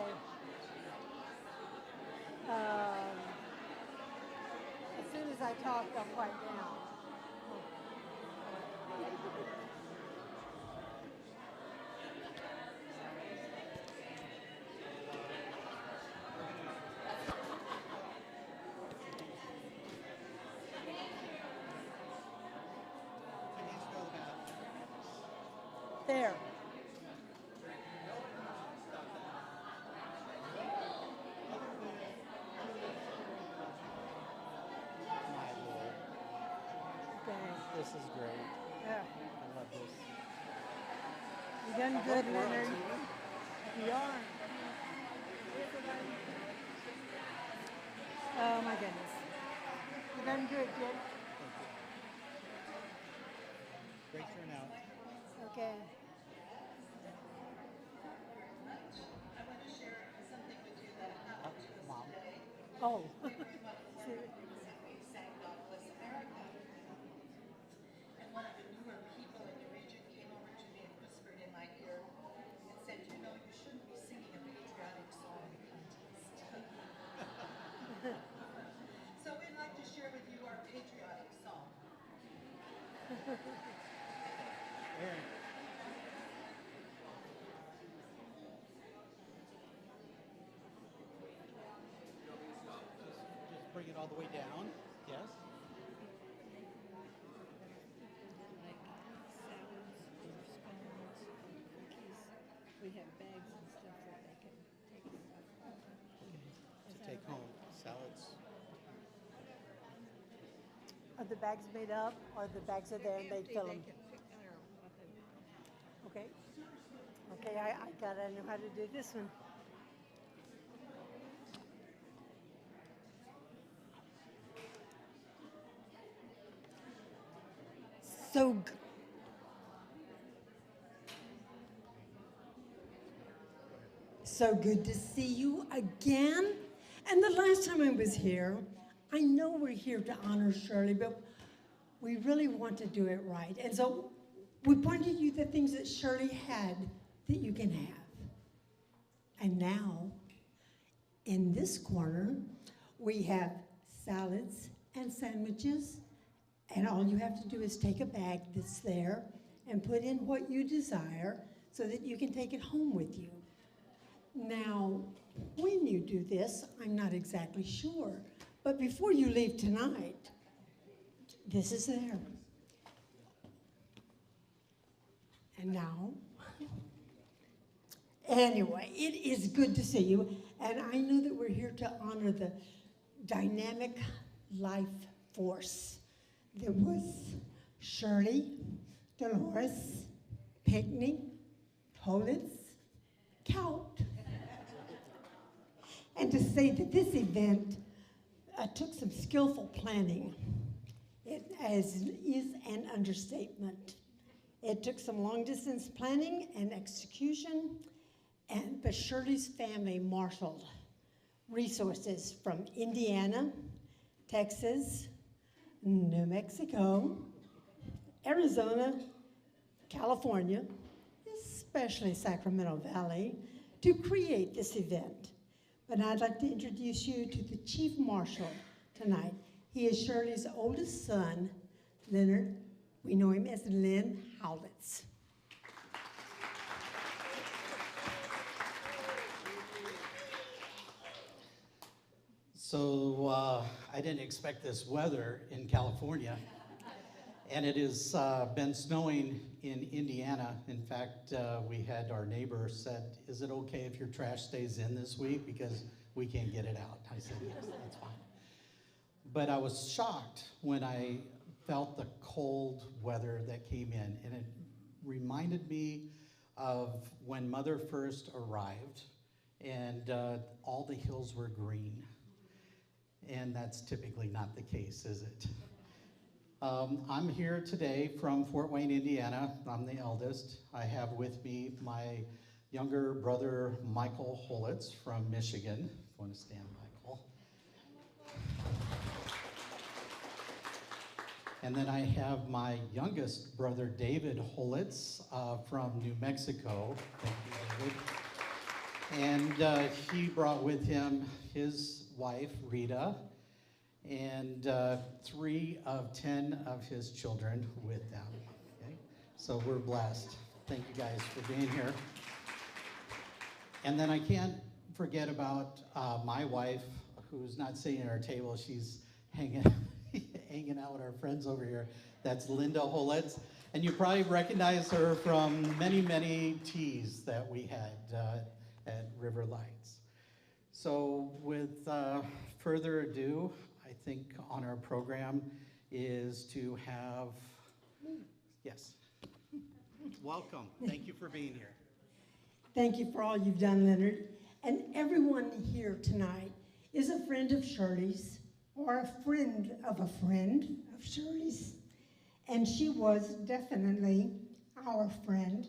Okay. Um, as soon as I talk, I'll quiet down. There. My Lord, Okay. this is great. Yeah. I love this. You done I good, hope we're on Leonard. TV. You are. Oh my goodness. You done good, kid. Great turnout. Okay. Mom. Oh. One of the newer people in the region came over to me and whispered in my ear and said, you know, you shouldn't be singing a patriotic song contest. So we'd like to share with you our patriotic song. Aaron. Just bring it all the way down. Yes. Like salads or scones or cookies. We have bags and stuff that they can take stuff. To take home. Salads. Are the bags made up or the bags are there and they fill them? They can pick their what they want. Okay. Okay, I gotta know how to do this one. So good to see you again. And the last time I was here, I know we're here to honor Shirley, but we really want to do it right. And so we pointed you the things that Shirley had that you can have. And now, in this corner, we have salads and sandwiches. And all you have to do is take a bag that's there and put in what you desire so that you can take it home with you. Now, when you do this, I'm not exactly sure, but before you leave tonight, this is there. And now, anyway, it is good to see you, and I know that we're here to honor the dynamic life force that was Shirley, Dolores, Pinckney, Holitz, Kout. And to say that this event took some skillful planning, it is an understatement. It took some long distance planning and execution, but Shirley's family marshaled resources from Indiana, Texas, New Mexico, Arizona, California, especially Sacramento Valley, to create this event. But I'd like to introduce you to the Chief Marshal tonight. He is Shirley's oldest son, Leonard. We know him as Lynn Howlitz. So I didn't expect this weather in California. And it has been snowing in Indiana. In fact, we had our neighbor said, is it okay if your trash stays in this week? Because we can't get it out. I said, yes, that's fine. But I was shocked when I felt the cold weather that came in. And it reminded me of when Mother first arrived and all the hills were green. And that's typically not the case, is it? I'm here today from Fort Wayne, Indiana. I'm the eldest. I have with me my younger brother, Michael Holitz from Michigan. If you want to stand, Michael. And then I have my youngest brother, David Holitz, from New Mexico. Thank you, David. And he brought with him his wife, Rita, and 3 of 10 of his children with them. Okay? So we're blessed. Thank you guys for being here. And then I can't forget about my wife, who's not sitting at our table. She's hanging out with our friends over here. That's Linda Holitz. And you probably recognize her from many, many teas that we had at River Lights. So with further ado, I think on our program is to have, yes, welcome. Thank you for being here. Thank you for all you've done, Leonard. And everyone here tonight is a friend of Shirley's or a friend of Shirley's. And she was definitely our friend.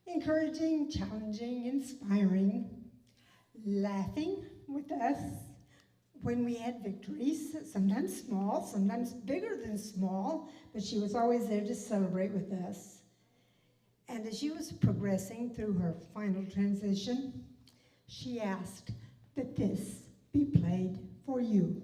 Encouraging, challenging, inspiring, laughing with us when we had victories, sometimes small, sometimes bigger than small, but she was always there to celebrate with us. And as she was progressing through her final transition, she asked that this be played for you.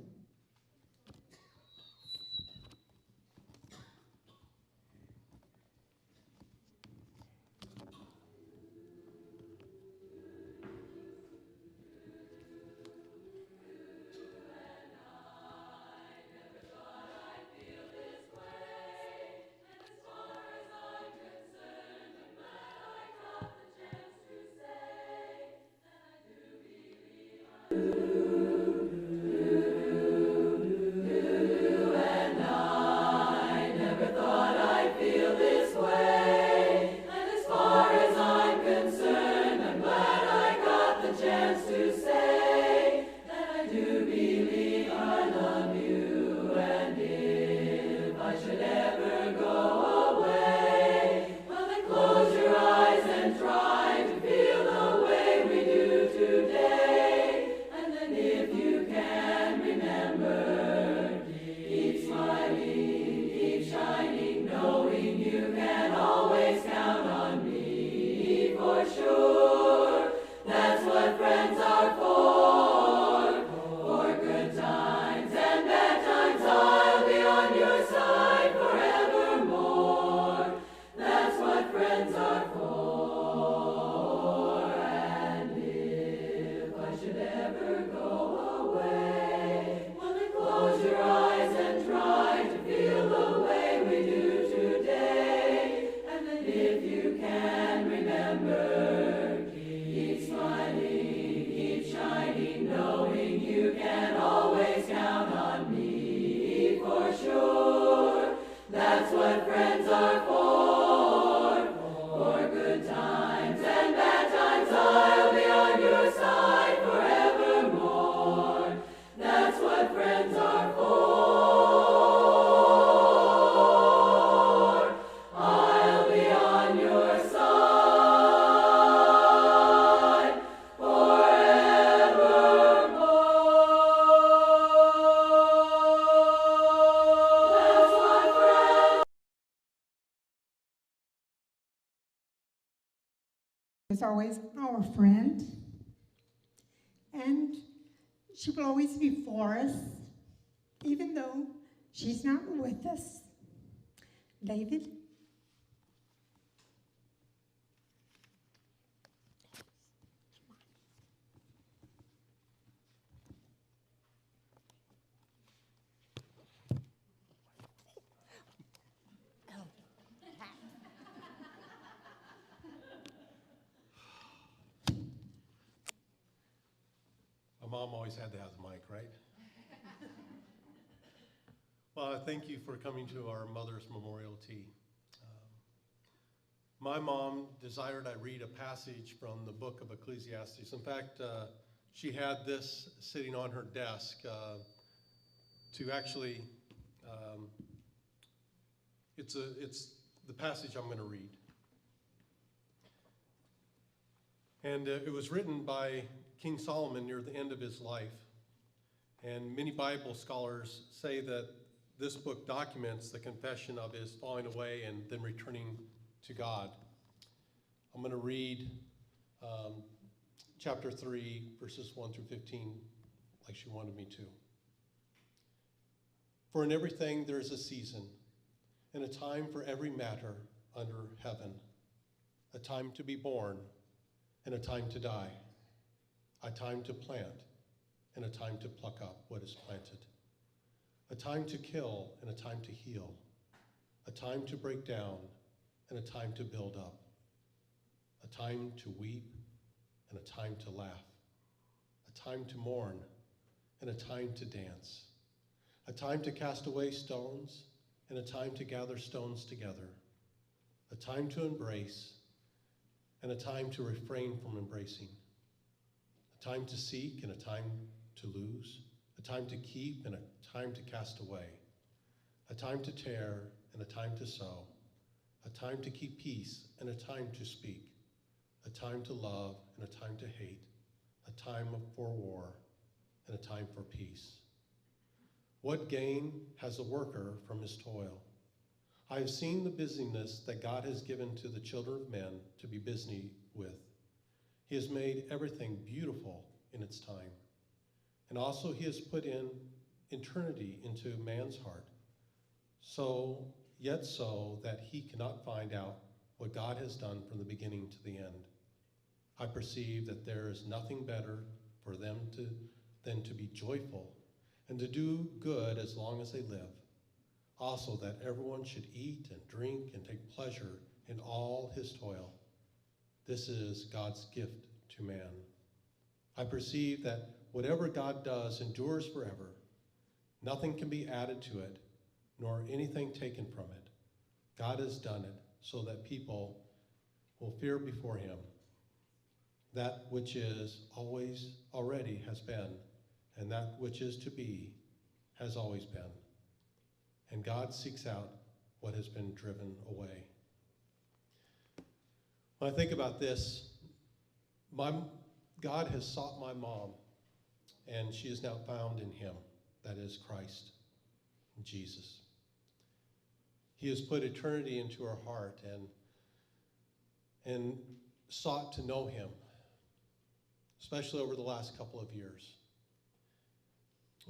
Was always our friend, and she will always be for us, even though she's not with us. David? Mom always had to have the mic, right? Well, thank you for coming to our Mother's Memorial Tea. My mom desired I read a passage from the book of Ecclesiastes. In fact, she had this sitting on her desk to actually, it's the passage I'm going to read. And it was written by King Solomon near the end of his life. And many Bible scholars say that this book documents the confession of his falling away and then returning to God. I'm going to read chapter 3, verses 1 through 15, like she wanted me to. For in everything there is a season, and a time for every matter under heaven, a time to be born, and a time to die, a time to plant, and a time to pluck up what is planted, a time to kill, and a time to heal, a time to break down, and a time to build up, a time to weep, and a time to laugh, a time to mourn, and a time to dance, a time to cast away stones, and a time to gather stones together, a time to embrace, and a time to refrain from embracing, a time to seek and a time to lose, a time to keep and a time to cast away, a time to tear and a time to sow, a time to keep peace and a time to speak, a time to love and a time to hate, a time for war and a time for peace. What gain has a worker from his toil? I have seen the busyness that God has given to the children of men to be busy with. He has made everything beautiful in its time. And also he has put in eternity into man's heart, so that he cannot find out what God has done from the beginning to the end. I perceive that there is nothing better for them than to be joyful and to do good as long as they live. Also that everyone should eat and drink and take pleasure in all his toil. This is God's gift to man. I perceive that whatever God does endures forever. Nothing can be added to it, nor anything taken from it. God has done it so that people will fear before him. That which is always already has been, and that which is to be has always been. And God seeks out what has been driven away. When I think about this, God has sought my mom, and she is now found in him, that is Christ, Jesus. He has put eternity into her heart and sought to know him, especially over the last couple of years.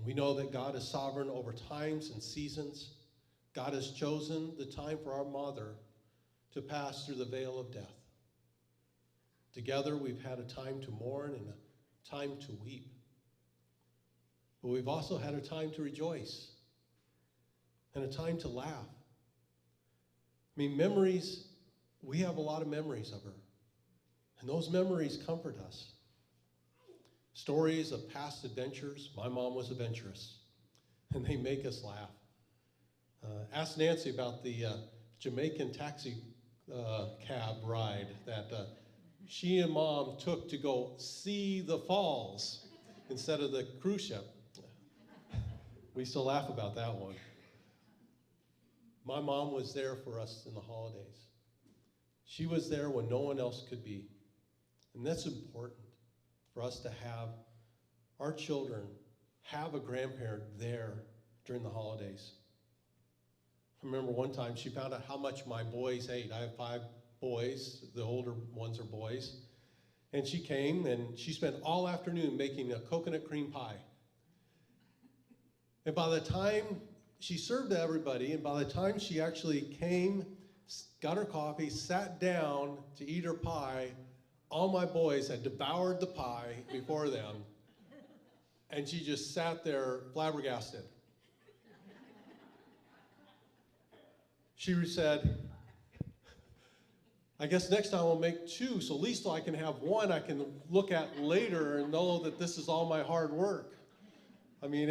We know that God is sovereign over times and seasons. God has chosen the time for our mother to pass through the veil of death. Together we've had a time to mourn and a time to weep. But we've also had a time to rejoice and a time to laugh. I mean, memories, we have a lot of memories of her. And those memories comfort us. Stories of past adventures. My mom was adventurous, and they make us laugh. Ask Nancy about the Jamaican taxi cab ride that she and Mom took to go see the falls instead of the cruise ship. We still laugh about that one. My mom was there for us in the holidays. She was there when no one else could be. And that's important for us to have our children have a grandparent there during the holidays. I remember one time she found out how much my boys ate. I have 5 boys. The older ones are boys. And she came and she spent all afternoon making a coconut cream pie. And by the time she served everybody, and by the time she actually came, got her coffee, sat down to eat her pie, all my boys had devoured the pie before them. And she just sat there flabbergasted. She said, I guess next time I'll make 2, so at least I can have 1 I can look at later and know that this is all my hard work. I mean,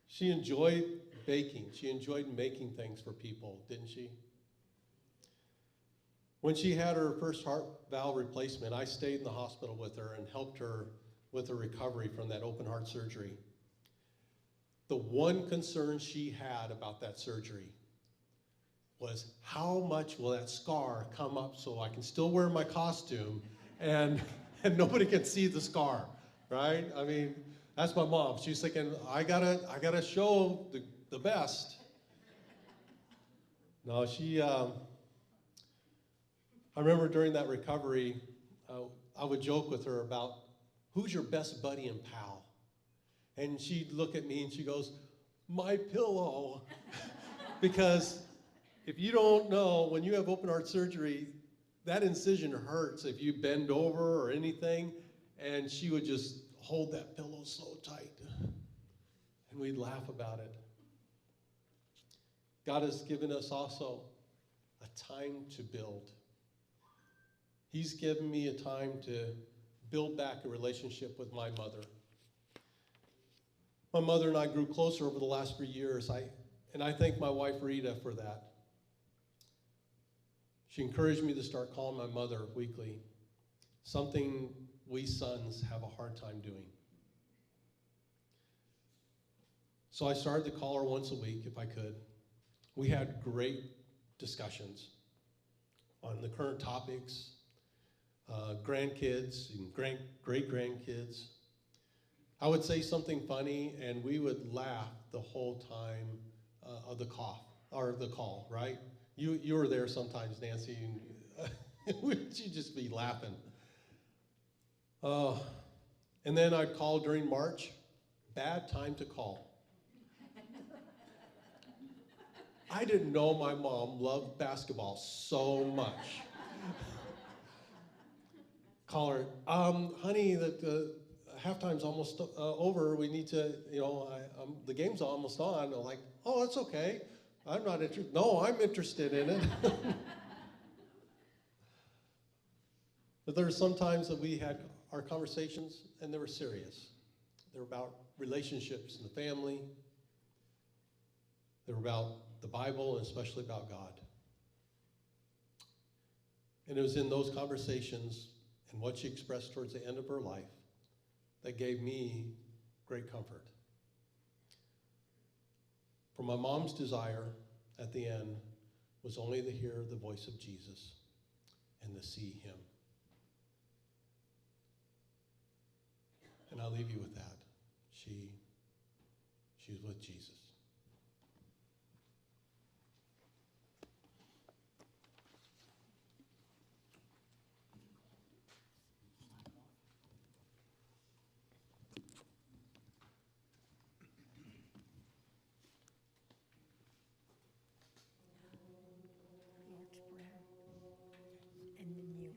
she enjoyed baking. She enjoyed making things for people, didn't she? When she had her first heart valve replacement, I stayed in the hospital with her and helped her with her recovery from that open heart surgery. The one concern she had about that surgery was how much will that scar come up so I can still wear my costume and nobody can see the scar, right? I mean, that's my mom. She's thinking, I gotta show the best. No, I remember during that recovery, I would joke with her about who's your best buddy and pal. And she'd look at me and she goes, my pillow. Because if you don't know, when you have open heart surgery, that incision hurts if you bend over or anything. And she would just hold that pillow so tight. And we'd laugh about it. God has given us also a time to build. He's given me a time to build back a relationship with my mother. My mother and I grew closer over the last 3 years, and I thank my wife Rita for that. She encouraged me to start calling my mother weekly, something we sons have a hard time doing. So I started to call her once a week if I could. We had great discussions on the current topics, grandkids and great-grandkids. I would say something funny, and we would laugh the whole time of the call, right? You were there sometimes, Nancy, and you'd just be laughing. And then I'd call during March. Bad time to call. I didn't know my mom loved basketball so much. Call her, honey, the halftime's almost over. We need to, the game's almost on. I'm like, oh, that's okay. I'm not interested. No, I'm interested in it. But there were some times that we had our conversations, and they were serious. They were about relationships in the family. They were about the Bible, and especially about God. And it was in those conversations and what she expressed towards the end of her life that gave me great comfort. For my mom's desire at the end was only to hear the voice of Jesus and to see him. And I'll leave you with that. She's with Jesus. Lord's Prayer. And then you.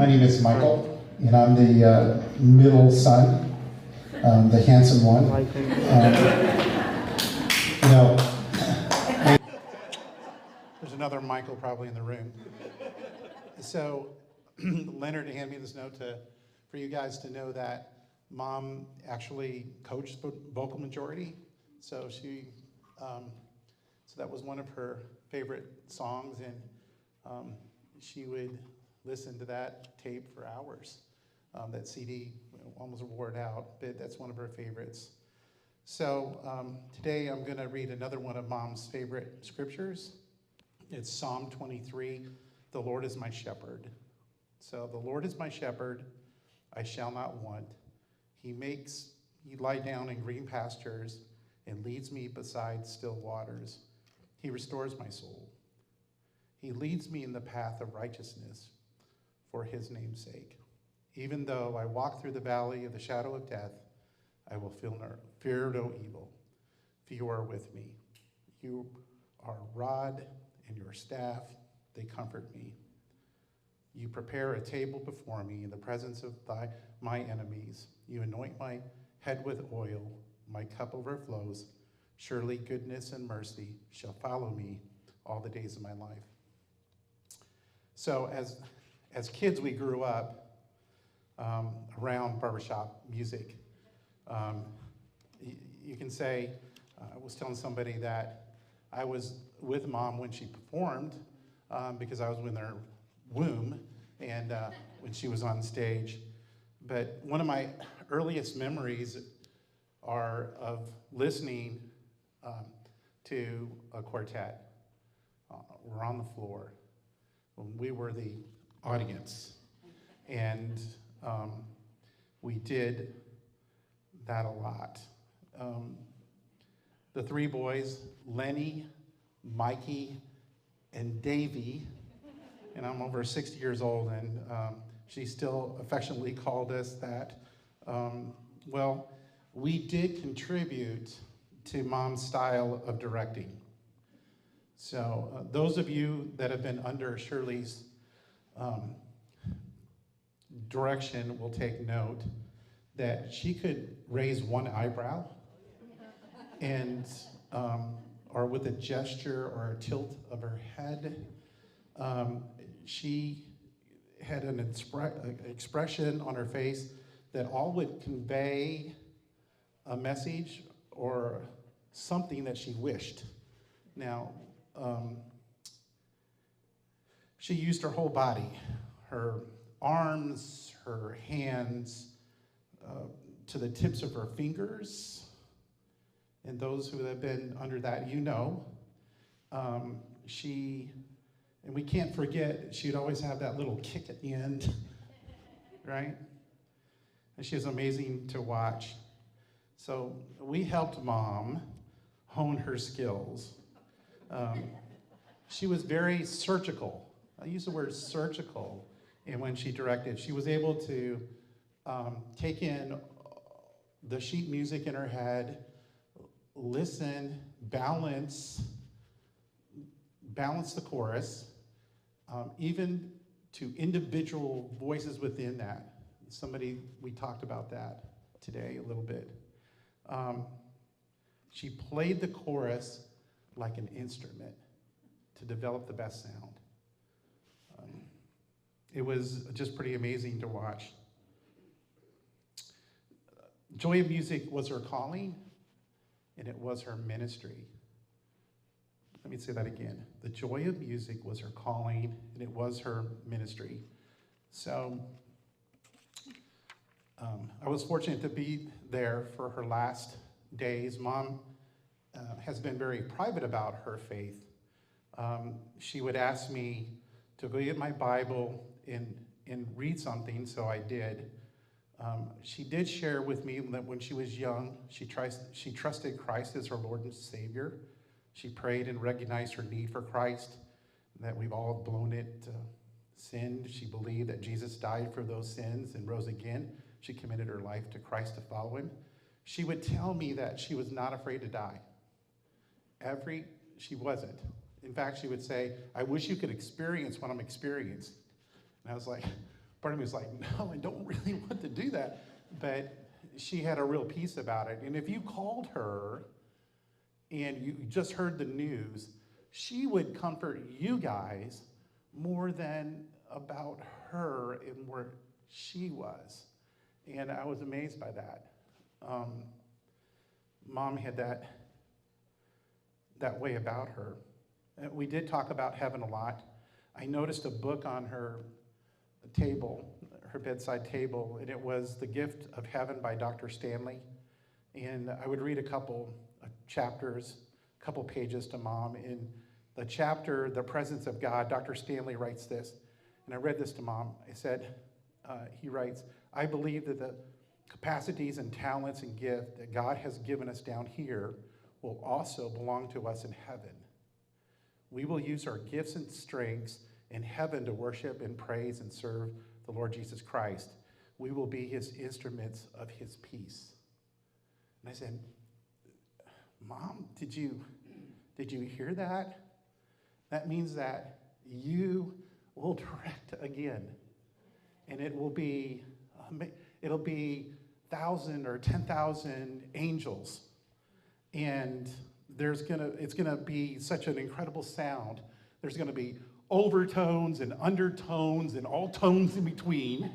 My name is Michael, and I'm the middle son, the handsome one. There's another Michael probably in the room. So Leonard handed me this note for you guys to know that Mom actually coached vocal majority. So so that was one of her favorite songs, and she would listen to that tape for hours. That CD almost wore it out, but that's one of her favorites. So today I'm going to read another one of Mom's favorite scriptures. It's Psalm 23, "The Lord is my shepherd." So the Lord is my shepherd, I shall not want. He makes me lie down in green pastures and leads me beside still waters. He restores my soul. He leads me in the path of righteousness for his name's sake. Even though I walk through the valley of the shadow of death, I will fear no evil, for you are with me. You are rod and your staff, they comfort me. You prepare a table before me in the presence of my enemies. You anoint my head with oil, my cup overflows. Surely goodness and mercy shall follow me all the days of my life. So as kids, we grew up around barbershop music. You can say, I was telling somebody that I was with Mom when she performed because I was in her womb and when she was on stage. But one of my earliest memories are of listening to a quartet. We're on the floor. We were the audience. And we did that a lot. The three boys, Lenny, Mikey, and Davy, and I'm over 60 years old, and she still affectionately called us that. Well, we did contribute to Mom's style of directing. So those of you that have been under Shirley's direction will take note that she could raise one eyebrow and or with a gesture or a tilt of her head. She had an expression on her face that all would convey a message or something that she wished. Now, she used her whole body, her arms, her hands, to the tips of her fingers. And those who have been under that, you know. And we can't forget, she'd always have that little kick at the end, right? And she was amazing to watch. So we helped Mom hone her skills. She was very surgical. I use the word surgical. And when she directed, she was able to take in the sheet music in her head, listen, balance the chorus, even to individual voices within that. We talked about that today a little bit. She played the chorus like an instrument to develop the best sound. It was just pretty amazing to watch. Joy of music was her calling, and it was her ministry. Let me say that again. The joy of music was her calling, and it was her ministry. So I was fortunate to be there for her last days. Mom has been very private about her faith. She would ask me to go get my Bible and read something, so I did. She did share with me that when she was young, she trusted Christ as her Lord and Savior. She prayed and recognized her need for Christ, that we've all blown it, sinned. She believed that Jesus died for those sins and rose again. She committed her life to Christ to follow him. She would tell me that she was not afraid to die. She wasn't. In fact, she would say, I wish you could experience what I'm experiencing. And I was like, part of me was like, no, I don't really want to do that. But she had a real peace about it. And if you called her and you just heard the news, she would comfort you guys more than about her and where she was. And I was amazed by that. Mom had that way about her. We did talk about heaven a lot. I noticed a book on her table, her bedside table, and it was The Gift of Heaven by Dr. Stanley. And I would read a couple chapters, a couple pages to Mom. In the chapter, The Presence of God, Dr. Stanley writes this, and I read this to Mom. I said, he writes, I believe that the capacities and talents and gift that God has given us down here will also belong to us in heaven. We will use our gifts and strengths in heaven to worship and praise and serve the Lord Jesus Christ. We will be his instruments of his peace. And I said, Mom, did you hear that? That means that you will direct again. And it'll be 1,000 or 10,000 angels. And it's gonna be such an incredible sound. There's gonna be overtones and undertones and all tones in between.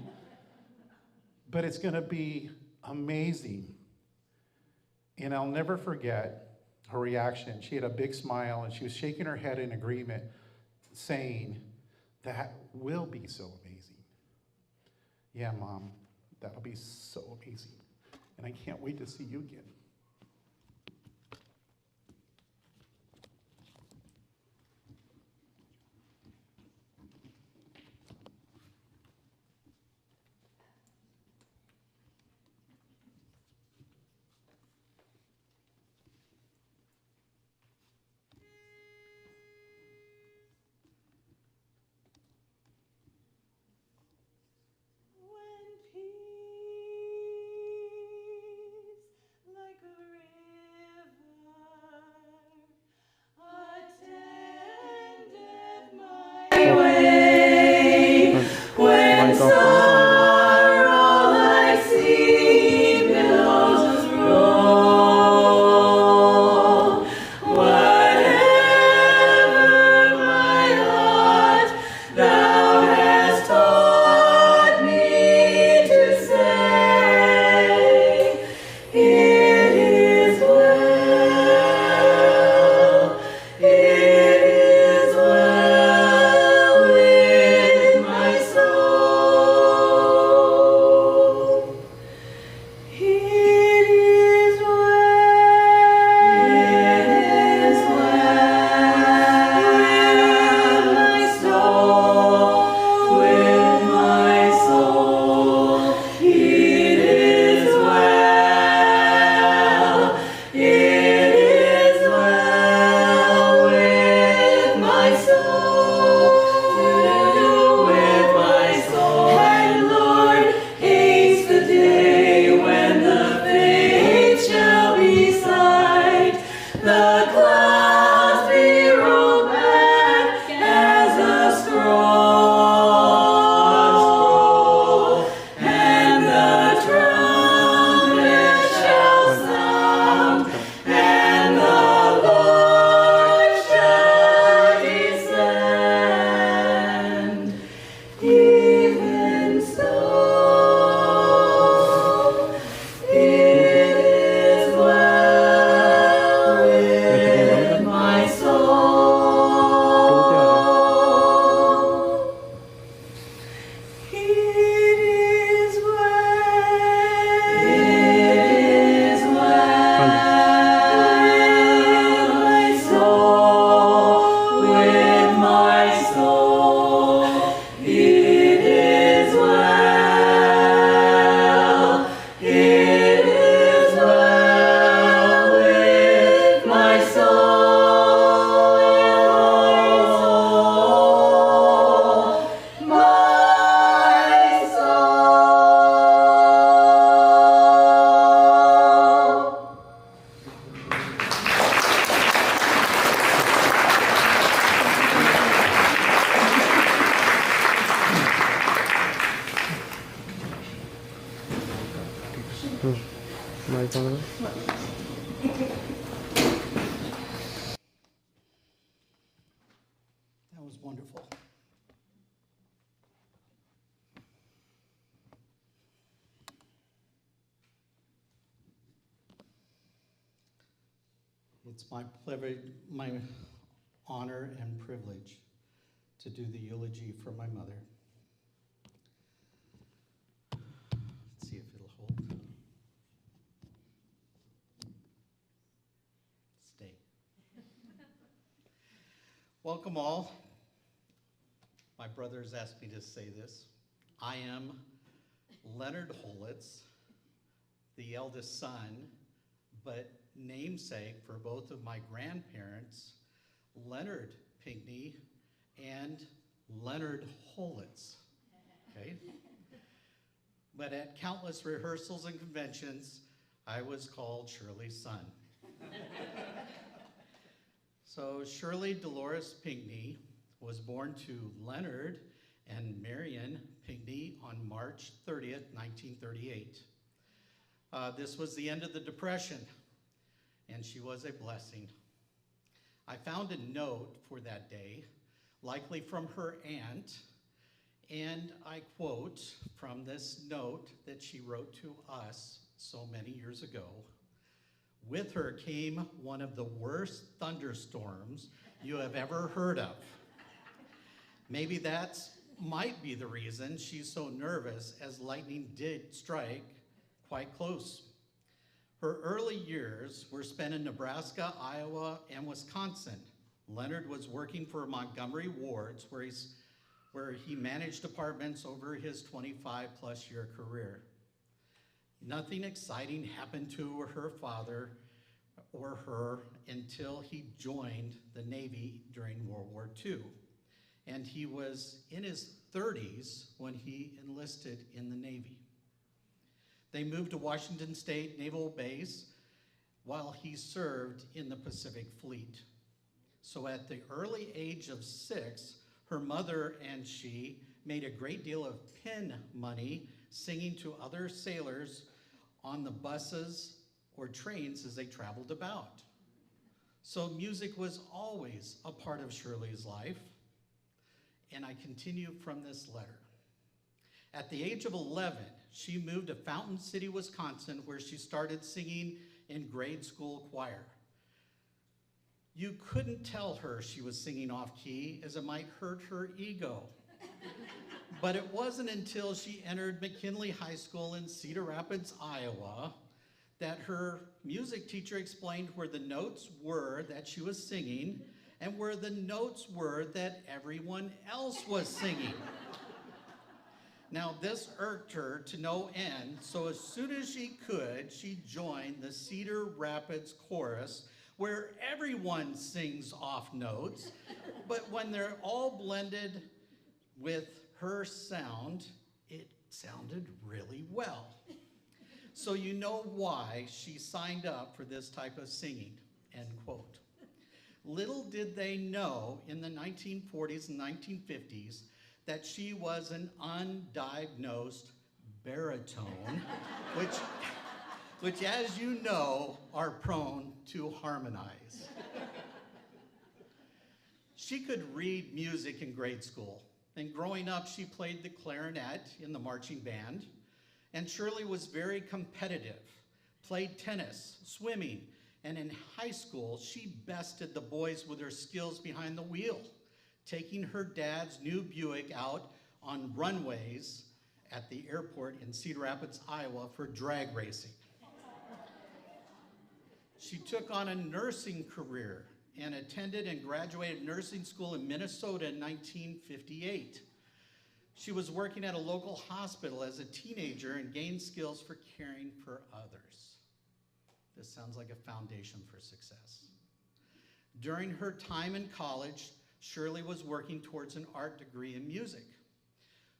But it's gonna be amazing. And I'll never forget her reaction. She had a big smile and she was shaking her head in agreement, saying, that will be so amazing. Yeah, Mom, that'll be so amazing. And I can't wait to see you again. When peace like Mic on. That was wonderful. It's my honor and privilege to do the eulogy for my mother. Let's see if it'll hold. Stay. Welcome all. My brothers asked me to say this. I am Leonard Holitz, the eldest son, but namesake for both of my grandparents, Leonard Pinckney and Leonard Holitz, okay? But at countless rehearsals and conventions, I was called Shirley's son. So Shirley Dolores Pinckney was born to Leonard and Marion Pinckney on March 30th, 1938. This was the end of the Depression, and she was a blessing. I found a note for that day, likely from her aunt, and I quote from this note that she wrote to us so many years ago. With her came one of the worst thunderstorms you have ever heard of. Maybe that might be the reason she's so nervous, as lightning did strike quite close. Her early years were spent in Nebraska, Iowa, and Wisconsin. Leonard was working for Montgomery Wards, where he managed apartments over his 25-plus year career. Nothing exciting happened to her father or her until he joined the Navy during World War II. And he was in his 30s when he enlisted in the Navy. They moved to Washington State Naval Base while he served in the Pacific Fleet. So at the early age of 6, her mother and she made a great deal of pin money singing to other sailors on the buses or trains as they traveled about. So music was always a part of Shirley's life. And I continue from this letter. At the age of 11, she moved to Fountain City, Wisconsin, where she started singing in grade school choir. You couldn't tell her she was singing off key, as it might hurt her ego. But it wasn't until she entered McKinley High School in Cedar Rapids, Iowa, that her music teacher explained where the notes were that she was singing and where the notes were that everyone else was singing. Now, this irked her to no end, so as soon as she could, she joined the Cedar Rapids chorus, where everyone sings off notes, but when they're all blended with her sound, it sounded really well. So you know why she signed up for this type of singing, end quote. Little did they know in the 1940s and 1950s that she was an undiagnosed baritone, which as you know, are prone to harmonize. She could read music in grade school, and growing up, she played the clarinet in the marching band, and Shirley was very competitive, played tennis, swimming, and in high school, she bested the boys with her skills behind the wheel, taking her dad's new Buick out on runways at the airport in Cedar Rapids, Iowa for drag racing. She took on a nursing career and attended and graduated nursing school in Minnesota in 1958. She was working at a local hospital as a teenager and gained skills for caring for others. This sounds like a foundation for success. During her time in college, Shirley was working towards an art degree in music.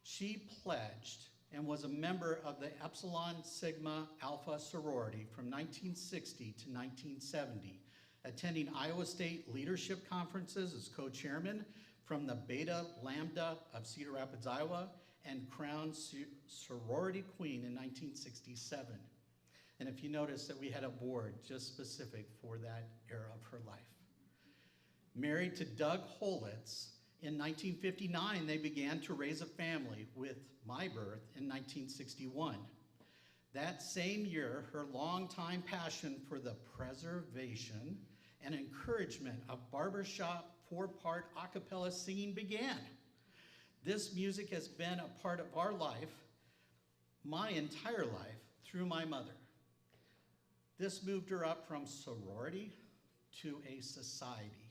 She pledged and was a member of the Epsilon Sigma Alpha sorority from 1960 to 1970, attending Iowa State leadership conferences as co-chairman from the Beta Lambda of Cedar Rapids, Iowa, and crowned sorority queen in 1967. And if you notice that we had a board just specific for that era of her life. Married to Doug Holitz, in 1959, they began to raise a family with my birth in 1961. That same year, her longtime passion for the preservation and encouragement of barbershop four-part a cappella singing began. This music has been a part of our life, my entire life, through my mother. This moved her up from sorority to a society.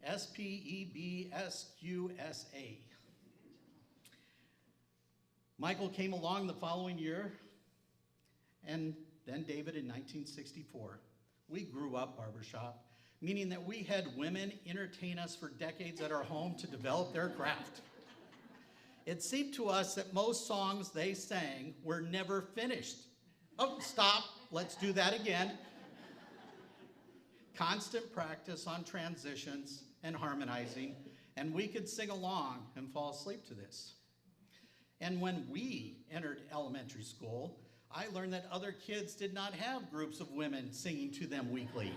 SPEBSQSA. Michael came along the following year, and then David in 1964. We grew up barbershop, meaning that we had women entertain us for decades at our home to develop their craft. It seemed to us that most songs they sang were never finished. Oh, stop, let's do that again. Constant practice on transitions and harmonizing, and we could sing along and fall asleep to this. And when we entered elementary school, I learned that other kids did not have groups of women singing to them weekly.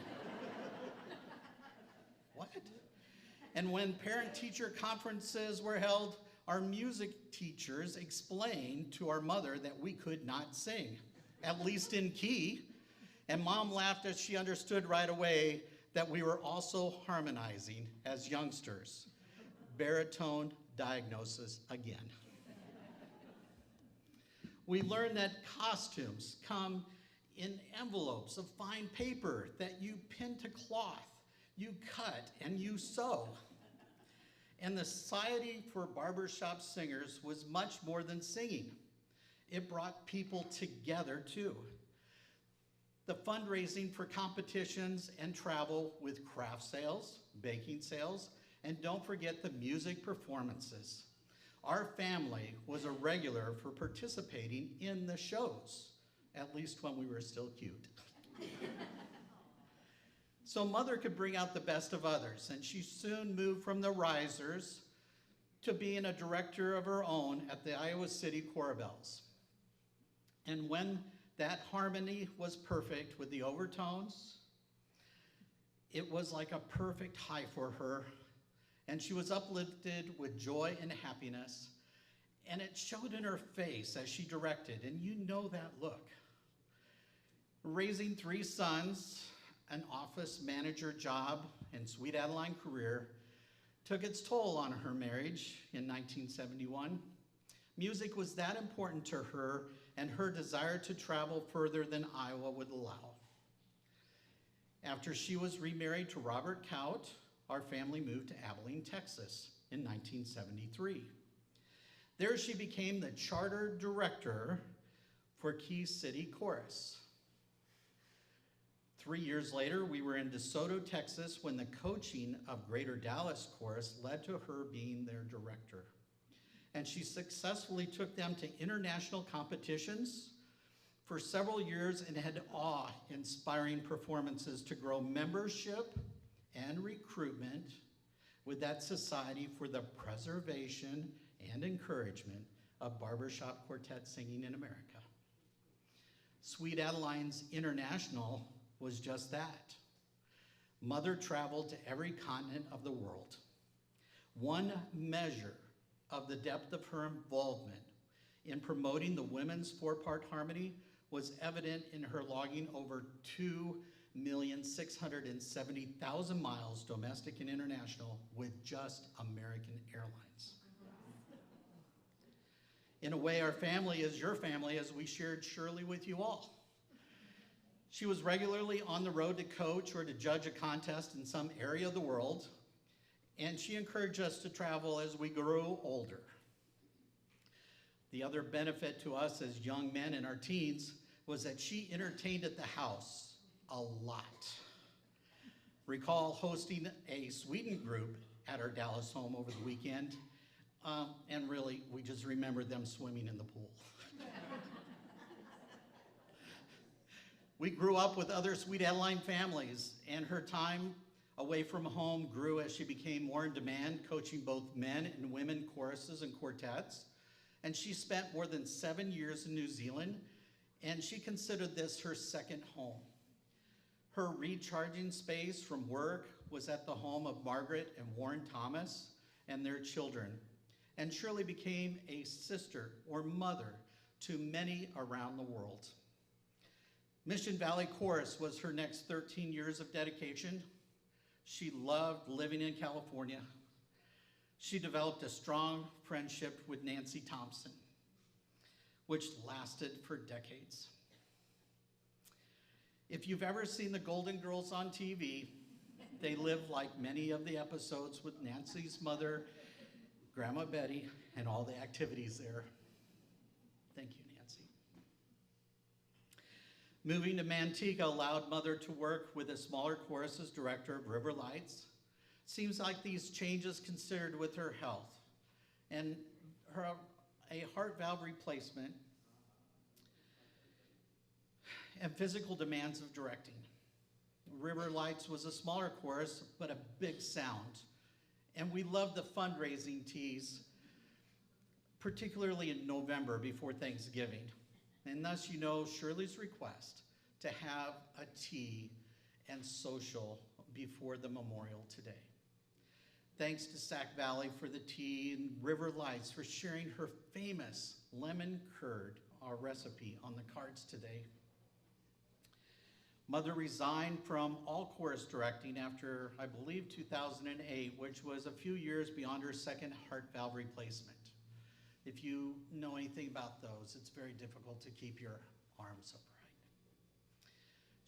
What? And when parent-teacher conferences were held, our music teachers explained to our mother that we could not sing, at least in key. And Mom laughed as she understood right away that we were also harmonizing as youngsters. Baritone diagnosis again. We learned that costumes come in envelopes of fine paper that you pin to cloth, you cut, and you sew. And the Society for Barbershop Singers was much more than singing. It brought people together too. The fundraising for competitions and travel with craft sales, baking sales, and don't forget the music performances. Our family was a regular for participating in the shows, at least when we were still cute. So Mother could bring out the best of others, and she soon moved from the risers to being a director of her own at the Iowa City Chorabelles. And when that harmony was perfect with the overtones, it was like a perfect high for her, and she was uplifted with joy and happiness, and it showed in her face as she directed, and you know that look. Raising 3 sons, an office manager job, and Sweet Adeline career took its toll on her marriage in 1971. Music was that important to her, and her desire to travel further than Iowa would allow. After she was remarried to Robert Kout, our family moved to Abilene, Texas in 1973. There she became the charter director for Key City Chorus. 3 years later, we were in DeSoto, Texas, when the coaching of Greater Dallas Chorus led to her being their director. And she successfully took them to international competitions for several years and had awe-inspiring performances to grow membership and recruitment with that Society for the Preservation and Encouragement of Barbershop Quartet Singing in America. Sweet Adeline's International was just that. Mother traveled to every continent of the world. One measure of the depth of her involvement in promoting the women's 4-part harmony was evident in her logging over 2,670,000 miles, domestic and international, with just American Airlines. In a way, our family is your family, as we shared Shirley with you all. She was regularly on the road to coach or to judge a contest in some area of the world, and she encouraged us to travel as we grew older. The other benefit to us as young men in our teens was that she entertained at the house a lot. Recall hosting a Sweden group at our Dallas home over the weekend, and really, we just remember them swimming in the pool. We grew up with other Sweet Adeline families, and her time away from home grew as she became more in demand, coaching both men and women choruses and quartets. And she spent more than 7 years in New Zealand and she considered this her second home. Her recharging space from work was at the home of Margaret and Warren Thomas and their children, and Shirley became a sister or mother to many around the world. Mission Valley Chorus was her next 13 years of dedication. She loved living in California. She developed a strong friendship with Nancy Thompson, which lasted for decades. If you've ever seen the Golden Girls on TV, they live like many of the episodes with Nancy's mother, Grandma Betty, and all the activities there. Thank you, Nancy. Moving to Manteca allowed Mother to work with a smaller chorus as director of River Lights. Seems like these changes considered with her health and a heart valve replacement and physical demands of directing. River Lights was a smaller chorus, but a big sound. And we loved the fundraising teas, particularly in November before Thanksgiving. And thus, you know, Shirley's request to have a tea and social before the memorial today. Thanks to Sac Valley for the tea and River Lights for sharing her famous lemon curd, our recipe, on the cards today. Mother resigned from all chorus directing after, I believe, 2008, which was a few years beyond her second heart valve replacement. If you know anything about those, it's very difficult to keep your arms upright.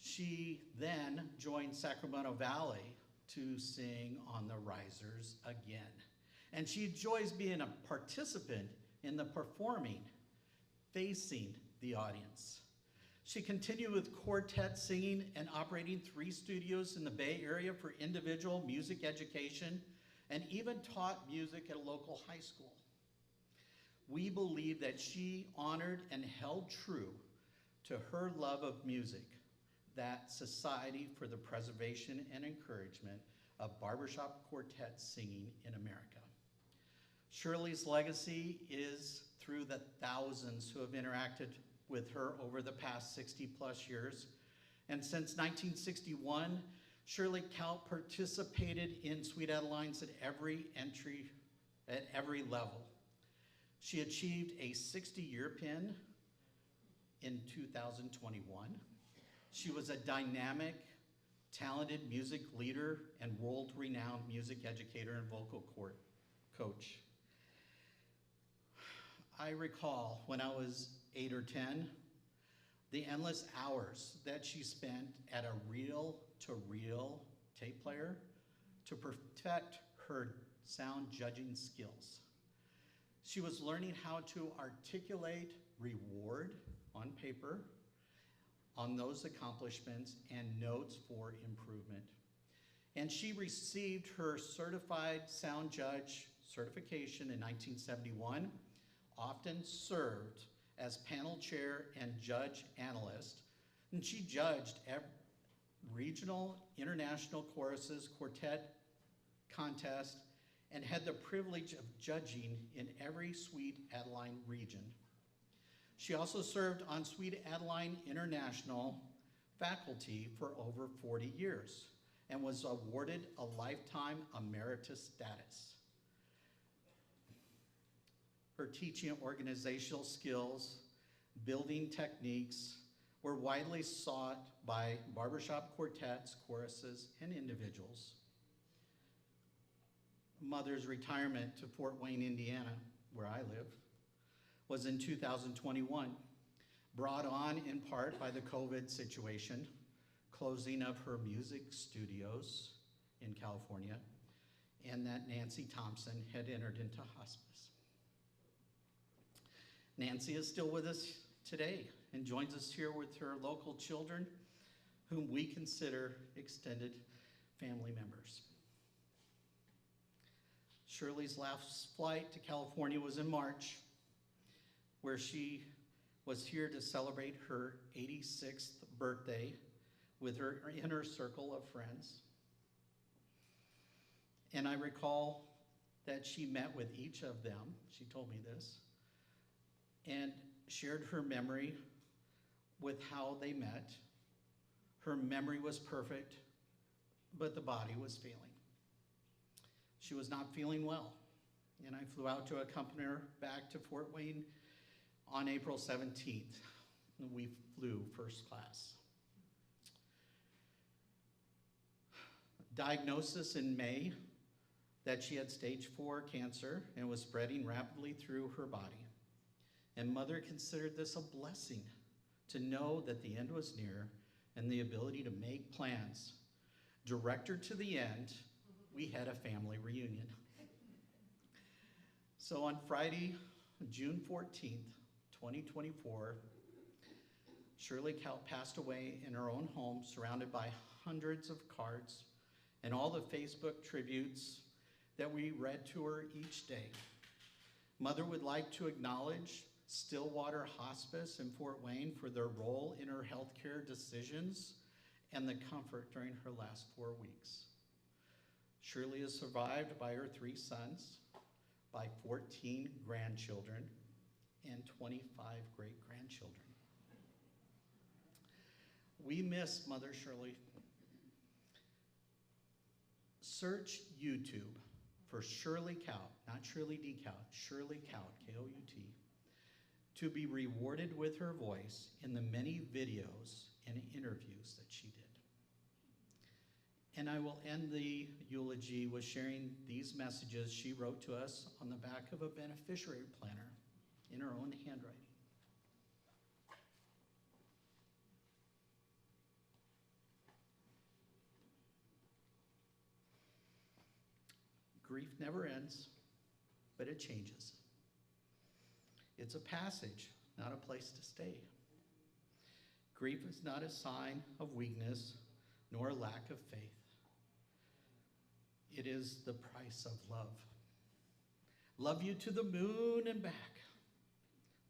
She then joined Sacramento Valley to sing on the risers again. And she enjoys being a participant in the performing, facing the audience. She continued with quartet singing and operating 3 studios in the Bay Area for individual music education, and even taught music at a local high school. We believe that she honored and held true to her love of music, that Society for the Preservation and Encouragement of Barbershop Quartet Singing in America. Shirley's legacy is through the thousands who have interacted with her over the past 60+ years. And since 1961, Shirley Kout participated in Sweet Adelines at every level. She achieved a 60-year pin in 2021. She was a dynamic, talented music leader and world-renowned music educator and vocal coach. I recall when I was 8 or 10, the endless hours that she spent at a reel-to-reel tape player to perfect her sound judging skills. She was learning how to articulate reward on paper on those accomplishments and notes for improvement. And she received her certified sound judge certification in 1971, often served as panel chair and judge analyst, and she judged regional, international choruses, quartet contest, and had the privilege of judging in every Sweet Adeline region. She also served on Sweet Adeline International faculty for over 40 years and was awarded a lifetime emeritus status. Her teaching and organizational skills, building techniques were widely sought by barbershop quartets, choruses, and individuals. Mother's retirement to Fort Wayne, Indiana, where I live, was in 2021, brought on in part by the COVID situation, closing of her music studios in California, and that Nancy Thompson had entered into hospice. Nancy is still with us today and joins us here with her local children, whom we consider extended family members. Shirley's last flight to California was in March, where she was here to celebrate her 86th birthday with her inner circle of friends. And I recall that she met with each of them, she told me this, and shared her memory with how they met. Her memory was perfect, but the body was failing. She was not feeling well, and I flew out to accompany her back to Fort Wayne on April 17th. We flew first class. Diagnosis in May that she had stage 4 cancer and was spreading rapidly through her body. And Mother considered this a blessing to know that the end was near and the ability to make plans. Direct her to the end, we had a family reunion. So on Friday, June 14th, 2024, Shirley Kout passed away in her own home, surrounded by hundreds of cards and all the Facebook tributes that we read to her each day. Mother would like to acknowledge Stillwater Hospice in Fort Wayne for their role in her healthcare decisions and the comfort during her last 4 weeks. Shirley is survived by her 3 sons, by 14 grandchildren, and 25 great-grandchildren. We miss Mother Shirley. Search YouTube for Shirley Kout, not Shirley D. Kout, Shirley Kout, K-O-U-T, to be rewarded with her voice in the many videos and interviews that she did. And I will end the eulogy with sharing these messages she wrote to us on the back of a beneficiary planner in her own handwriting. Grief never ends, but it changes. It's a passage, not a place to stay. Grief is not a sign of weakness nor a lack of faith. It is the price of love. Love you to the moon and back.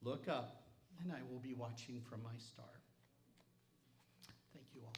Look up, and I will be watching from my star. Thank you all.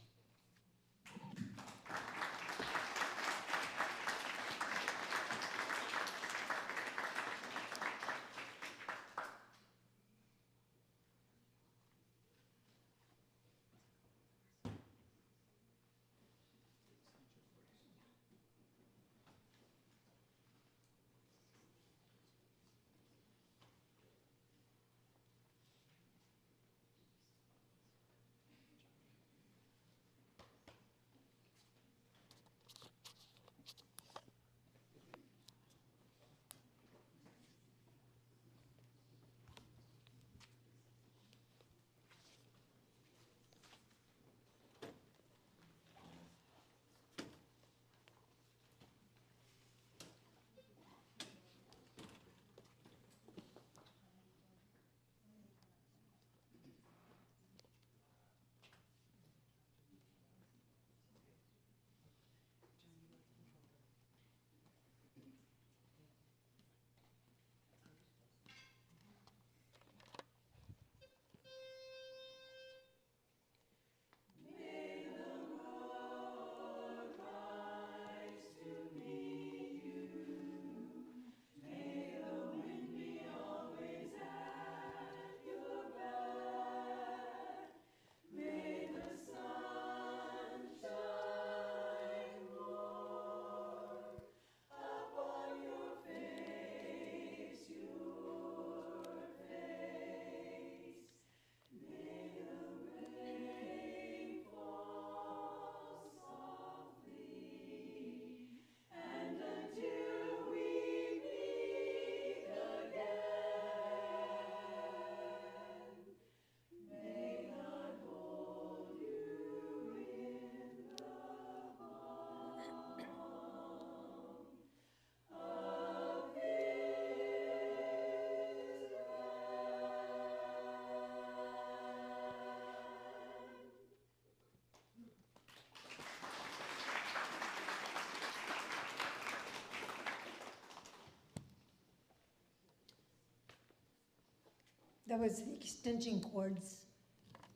That was the extension cords,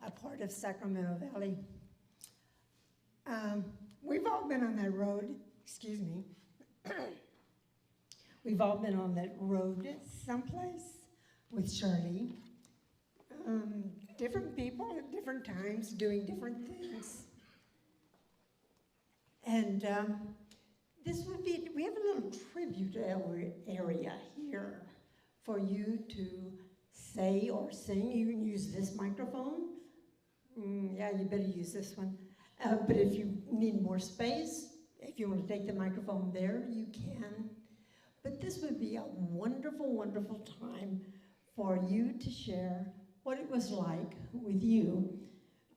a part of Sacramento Valley. We've all been on that road, excuse me. We've all been on that road someplace with Shirley. different people at different times doing different things. And this would be, we have a little tribute area here for you to say or sing. You can use this microphone. Yeah, you better use this one. But if you need more space, if you want to take the microphone there, you can. But this would be a wonderful, wonderful time for you to share what it was like with you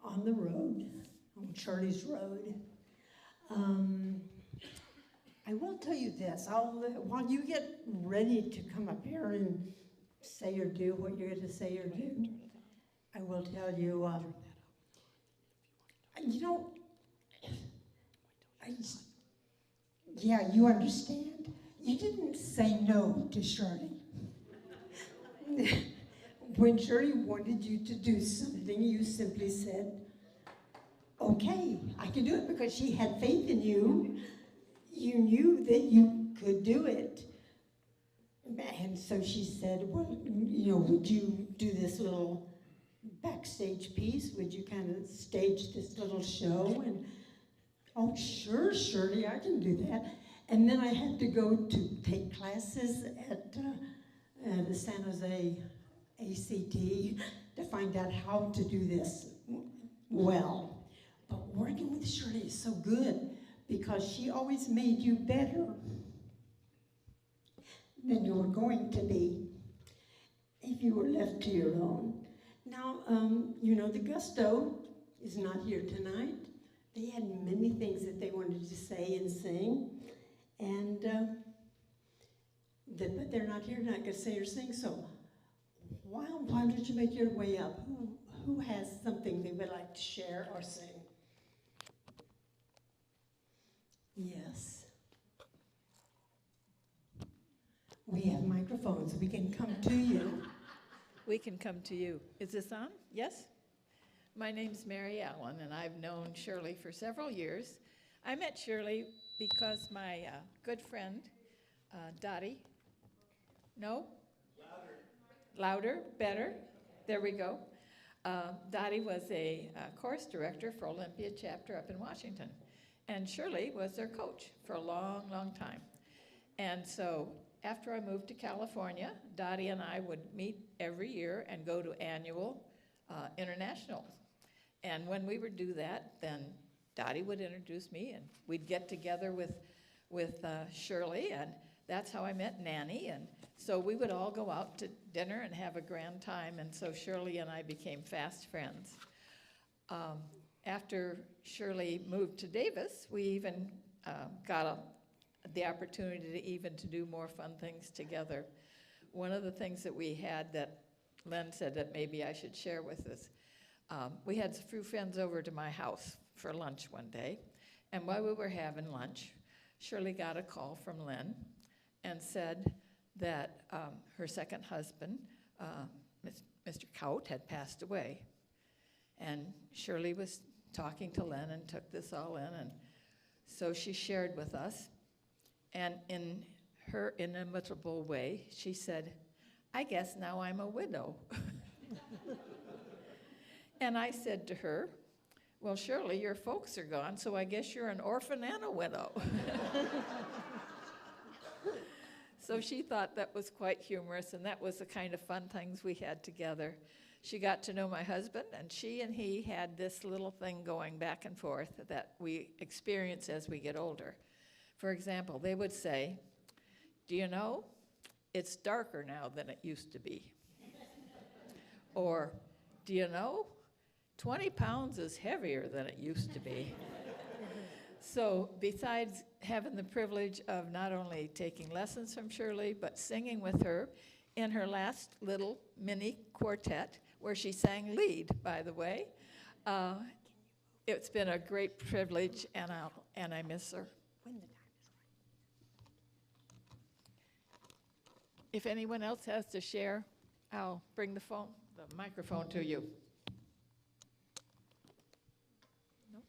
on the road, on Shirley's road. I will tell you this, while you get ready to come up here and say or do what you're going to say or do, I will tell you, you know, yeah, you understand. You didn't say no to Shirley. When Shirley wanted you to do something, you simply said, okay, I can do it, because she had faith in you. You knew that you could do it. And so she said, well, you know, would you do this little backstage piece? Would you kind of stage this little show? And, oh, sure, Shirley, I can do that. And then I had to go to take classes at the San Jose ACT to find out how to do this well. But working with Shirley is so good, because she always made you better than you were going to be if you were left to your own. Now, you know, the Gusto is not here tonight. They had many things that they wanted to say and sing, and but they're not here tonight to say or sing, so why don't you make your way up? Who has something they would like to share or sing? Yes. We have microphones. We can come to you. We can come to you. Is this on? Yes? My name's Mary Allen, and I've known Shirley for several years. I met Shirley because my good friend, Dottie, no? Louder, better. There we go. Dottie was a course director for Olympia chapter up in Washington. And Shirley was their coach for a long, long time. And so after I moved to California, Dottie and I would meet every year and go to annual internationals. And when we would do that, then Dottie would introduce me, and we'd get together with Shirley, and that's how I met Nanny. And so we would all go out to dinner and have a grand time, and so Shirley and I became fast friends. After Shirley moved to Davis, we even got the opportunity to do more fun things together. One of the things that we had that Len said that maybe I should share with us, we had a few friends over to my house for lunch one day, and while we were having lunch, Shirley got a call from Len and said that her second husband, Mr. Kout, had passed away. And Shirley was talking to Len and took this all in, and so she shared with us. And in her inimitable way, she said, I guess now I'm a widow. And I said to her, well, Shirley, your folks are gone, so I guess you're an orphan and a widow. So she thought that was quite humorous, and that was the kind of fun things we had together. She got to know my husband, and she and he had this little thing going back and forth that we experience as we get older. For example, they would say, do you know, it's darker now than it used to be. Or, do you know, 20 pounds is heavier than it used to be. So besides having the privilege of not only taking lessons from Shirley, but singing with her in her last little mini quartet, where she sang lead, by the way, it's been a great privilege, and I miss her. If anyone else has to share, I'll bring the microphone to you. No?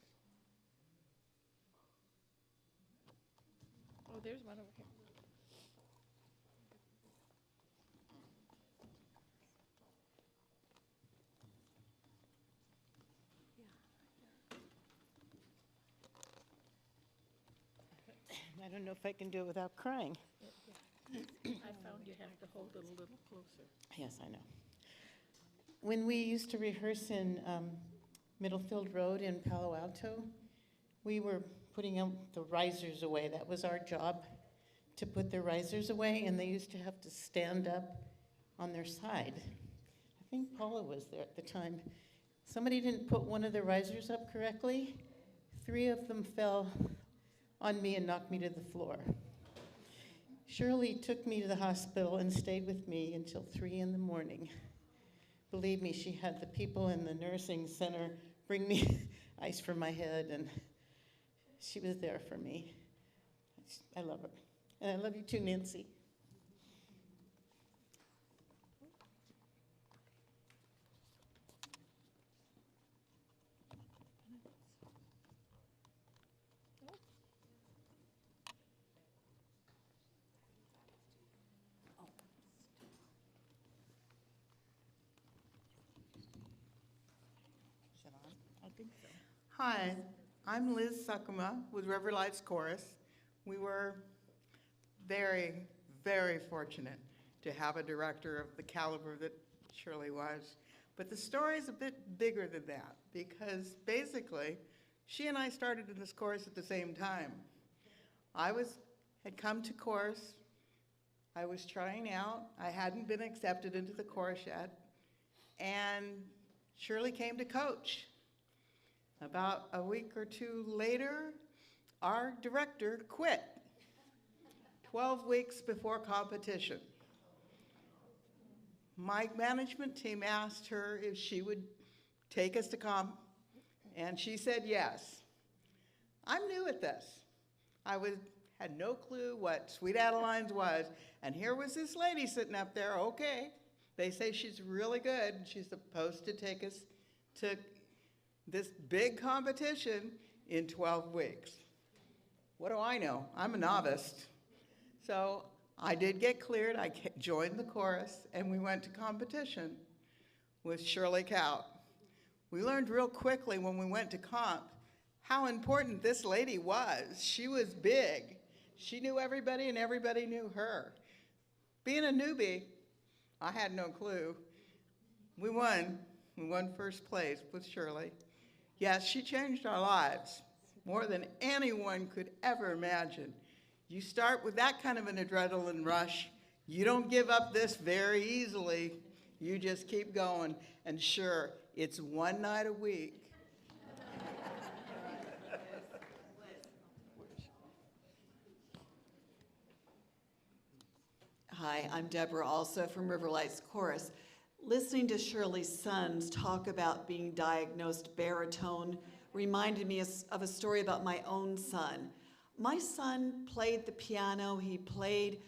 Oh, there's one over here. I don't know if I can do it without crying. I found you have to hold it a little closer. Yes, I know. When we used to rehearse in Middlefield Road in Palo Alto, we were putting out the risers away. That was our job, to put the risers away, and they used to have to stand up on their side. I think Paula was there at the time. Somebody didn't put one of the risers up correctly. 3 of them fell on me and knocked me to the floor. Shirley took me to the hospital and stayed with me until 3 in the morning. Believe me, she had the people in the nursing center bring me ice for my head, and she was there for me. I love her. And I love you too, Nancy. I think so. Hi, I'm Liz Suckema with River Lights Chorus. We were very, very fortunate to have a director of the caliber that Shirley was. But the story is a bit bigger than that, because basically, she and I started in this chorus at the same time. Had come to chorus, I was trying out, I hadn't been accepted into the chorus yet, and Shirley came to coach. About a week or 2 later, our director quit, 12 weeks before competition. My management team asked her if she would take us to comp, and she said yes. I'm new at this. I had no clue what Sweet Adelines was, and here was this lady sitting up there, okay. They say she's really good, and she's supposed to take us to this big competition in 12 weeks. What do I know? I'm a novice. So I did get cleared. I joined the chorus, and we went to competition with Shirley Kout. We learned real quickly when we went to comp how important this lady was. She was big. She knew everybody, and everybody knew her. Being a newbie, I had no clue. We won. We won first place with Shirley. Yes, she changed our lives more than anyone could ever imagine. You start with that kind of an adrenaline rush. You don't give up this very easily. You just keep going. And sure, it's one night a week. Hi, I'm Deborah, also from River Lights Chorus. Listening to Shirley's sons talk about being diagnosed baritone reminded me of a story about my own son. My son played the piano, he played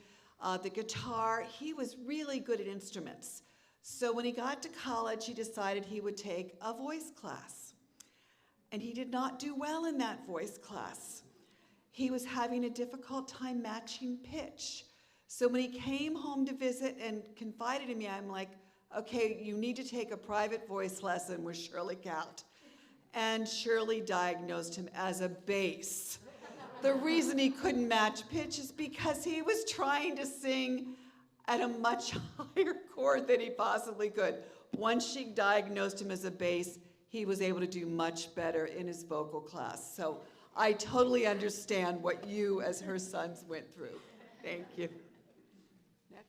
the guitar. He was really good at instruments. So when he got to college, he decided he would take a voice class. And he did not do well in that voice class. He was having a difficult time matching pitch. So when he came home to visit and confided in me, I'm like, okay, you need to take a private voice lesson with Shirley Kout. And Shirley diagnosed him as a bass. The reason he couldn't match pitch is because he was trying to sing at a much higher chord than he possibly could. Once she diagnosed him as a bass, he was able to do much better in his vocal class. So I totally understand what you, as her sons, went through. Thank you. Next.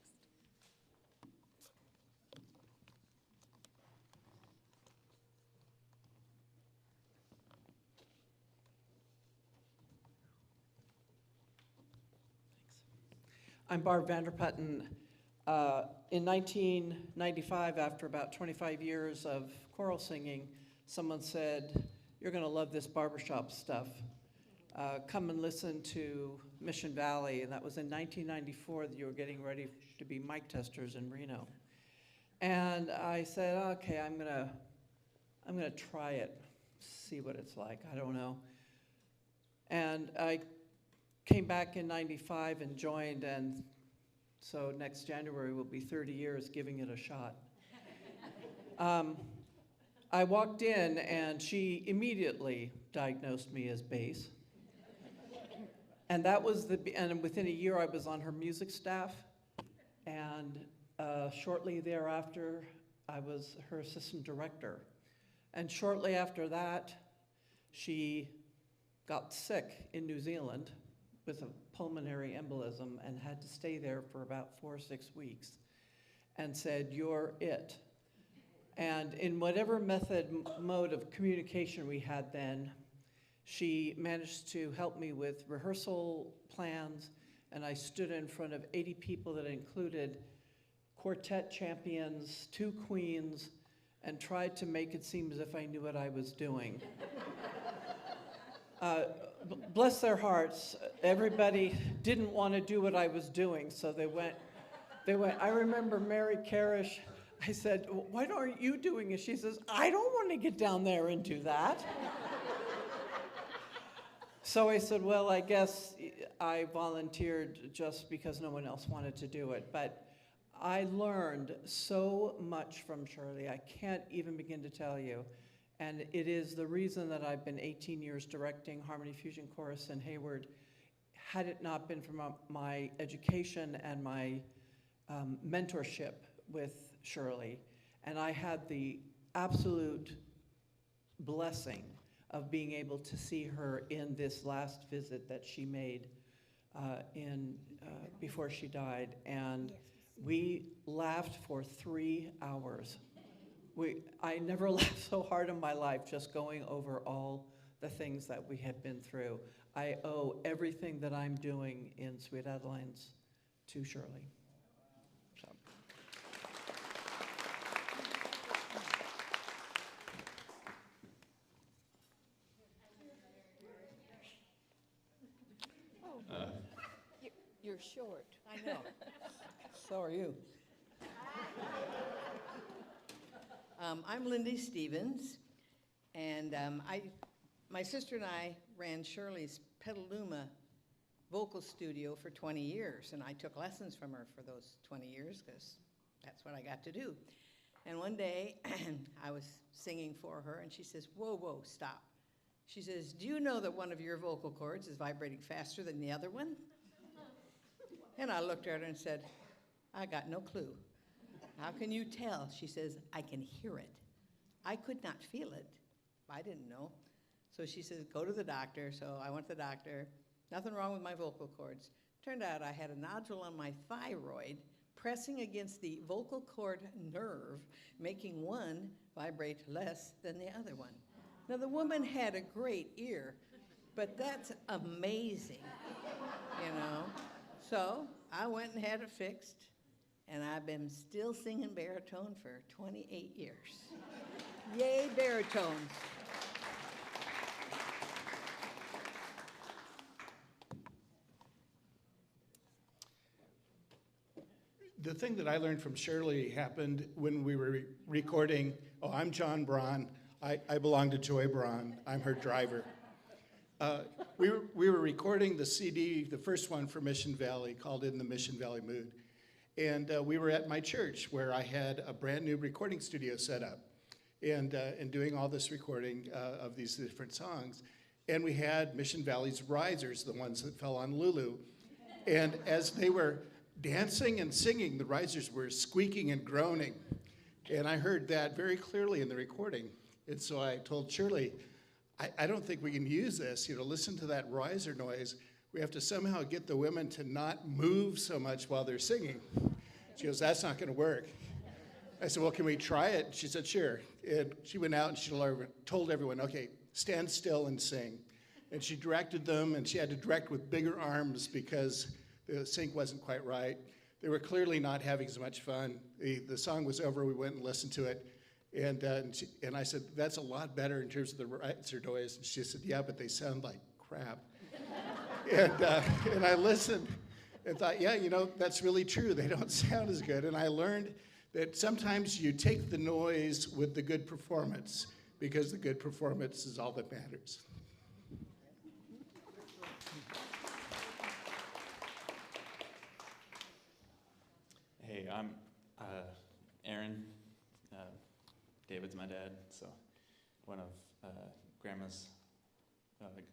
I'm Barb Vanderputten. In 1995, after about 25 years of choral singing, someone said, "You're going to love this barbershop stuff. Come and listen to Mission Valley." And that was in 1994 that you were getting ready to be mic testers in Reno. And I said, okay, I'm gonna try it, see what it's like. I don't know. And I came back in 95 and joined, and so next January will be 30 years giving it a shot. I walked in and she immediately diagnosed me as bass. And that was and within a year I was on her music staff, and shortly thereafter I was her assistant director. And shortly after that, she got sick in New Zealand with a pulmonary embolism and had to stay there for about 4 or 6 weeks, and said, "You're it." And in whatever mode of communication we had then, she managed to help me with rehearsal plans, and I stood in front of 80 people that included quartet champions, 2 queens, and tried to make it seem as if I knew what I was doing. Bless their hearts, everybody didn't want to do what I was doing, so they went. I remember Mary Carish, I said, "Why aren't you doing it?" She says, "I don't want to get down there and do that." So I said, well, I guess I volunteered just because no one else wanted to do it. But I learned so much from Shirley, I can't even begin to tell you. And it is the reason that I've been 18 years directing Harmony Fusion Chorus in Hayward. Had it not been for my education and my mentorship with Shirley, and I had the absolute blessing of being able to see her in this last visit that she made before she died, and we laughed for 3 hours. I never laughed so hard in my life just going over all the things that we had been through. I owe everything that I'm doing in Sweet Adelines to Shirley. So. You're short. I know. So are you. I'm Lindy Stevens, and my sister and I ran Shirley's Petaluma vocal studio for 20 years, and I took lessons from her for those 20 years because that's what I got to do. And one day, I was singing for her, and she says, "Whoa, whoa, stop." She says, "Do you know that one of your vocal cords is vibrating faster than the other one?" And I looked at her and said, "I got no clue." "How can you tell?" She says, "I can hear it." I could not feel it. I didn't know. So she says, "Go to the doctor." So I went to the doctor. Nothing wrong with my vocal cords. Turned out I had a nodule on my thyroid pressing against the vocal cord nerve, making one vibrate less than the other one. Now, the woman had a great ear, but that's amazing, you know? So I went and had it fixed, and I've been still singing baritone for 28 years. Yay, baritones. The thing that I learned from Shirley happened when we were recording. I'm John Braun. I belong to Joy Braun. I'm her driver. We were recording the CD, the first one for Mission Valley, called In the Mission Valley Mood. And we were at my church where I had a brand new recording studio set up and doing all this recording of these different songs. And we had Mission Valley's risers, the ones that fell on Lulu. And as they were dancing and singing, the risers were squeaking and groaning. And I heard that very clearly in the recording. And so I told Shirley, I don't think we can use this. Listen to that riser noise. We have to somehow get the women to not move so much while they're singing. She goes, "That's not going to work." I said, "Well, can we try it?" She said, "Sure." And she went out and she told everyone, "Okay, stand still and sing." And she directed them, and she had to direct with bigger arms because the sync wasn't quite right. They were clearly not having as much fun. The song was over. We went and listened to it. And I said, "That's a lot better in terms of the riser noise." And she said, "Yeah, but they sound like crap." And I listened and thought, yeah, that's really true. They don't sound as good. And I learned that sometimes you take the noise with the good performance because the good performance is all that matters. Hey, I'm Aaron. David's my dad, so one of Grandma's,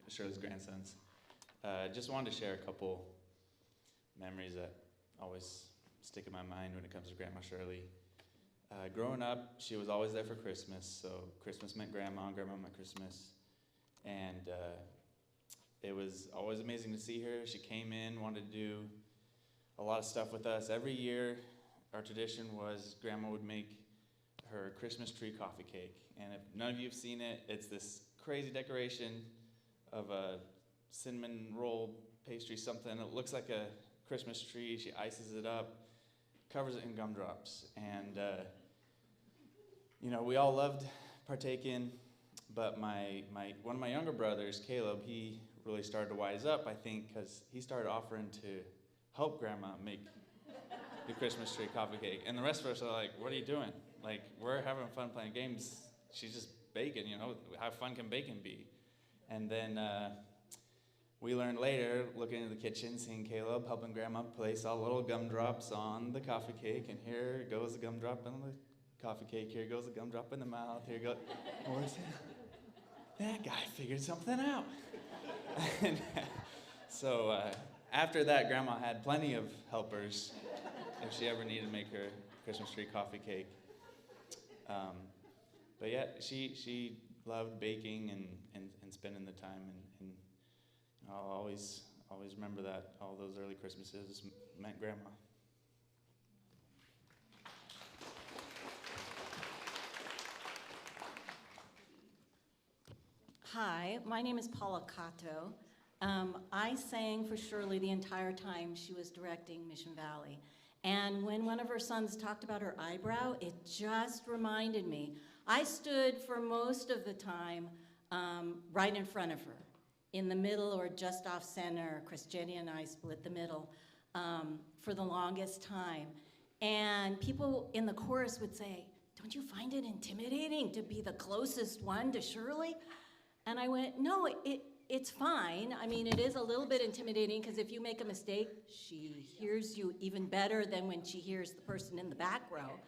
Shirley's grandsons. Just wanted to share a couple memories that always stick in my mind when it comes to Grandma Shirley. Growing up, she was always there for Christmas, so Christmas meant Grandma, and Grandma meant Christmas. And it was always amazing to see her. She came in, wanted to do a lot of stuff with us. Every year, our tradition was Grandma would make her Christmas tree coffee cake. And if none of you have seen it, it's this crazy decoration of a cinnamon roll pastry, something. It looks like a Christmas tree. She ices it up, covers it in gumdrops. And, we all loved partaking, but one of my younger brothers, Caleb, he really started to wise up, I think, because he started offering to help Grandma make the Christmas tree coffee cake. And the rest of us are like, what are you doing? Like, we're having fun playing games. She's just baking, How fun can baking be? And then we learned later, looking into the kitchen, seeing Caleb helping Grandma place all the little gumdrops on the coffee cake. And here goes the gumdrop in the coffee cake. Here goes the gumdrop in the mouth. Here goes. That guy figured something out. And so after that, Grandma had plenty of helpers if she ever needed to make her Christmas tree coffee cake. But yeah, she loved baking and spending the time, and I'll always remember that all those early Christmases meant Grandma. Hi, my name is Paula Cato. I sang for Shirley the entire time she was directing Mission Valley. And when one of her sons talked about her eyebrow, it just reminded me. I stood for most of the time right in front of her, in the middle or just off center. Chris, Jenny, and I split the middle for the longest time. And people in the chorus would say, "Don't you find it intimidating to be the closest one to Shirley?" And I went, "No, it's fine. I mean, it is a little bit intimidating because if you make a mistake, she hears you even better than when she hears the person in the back row."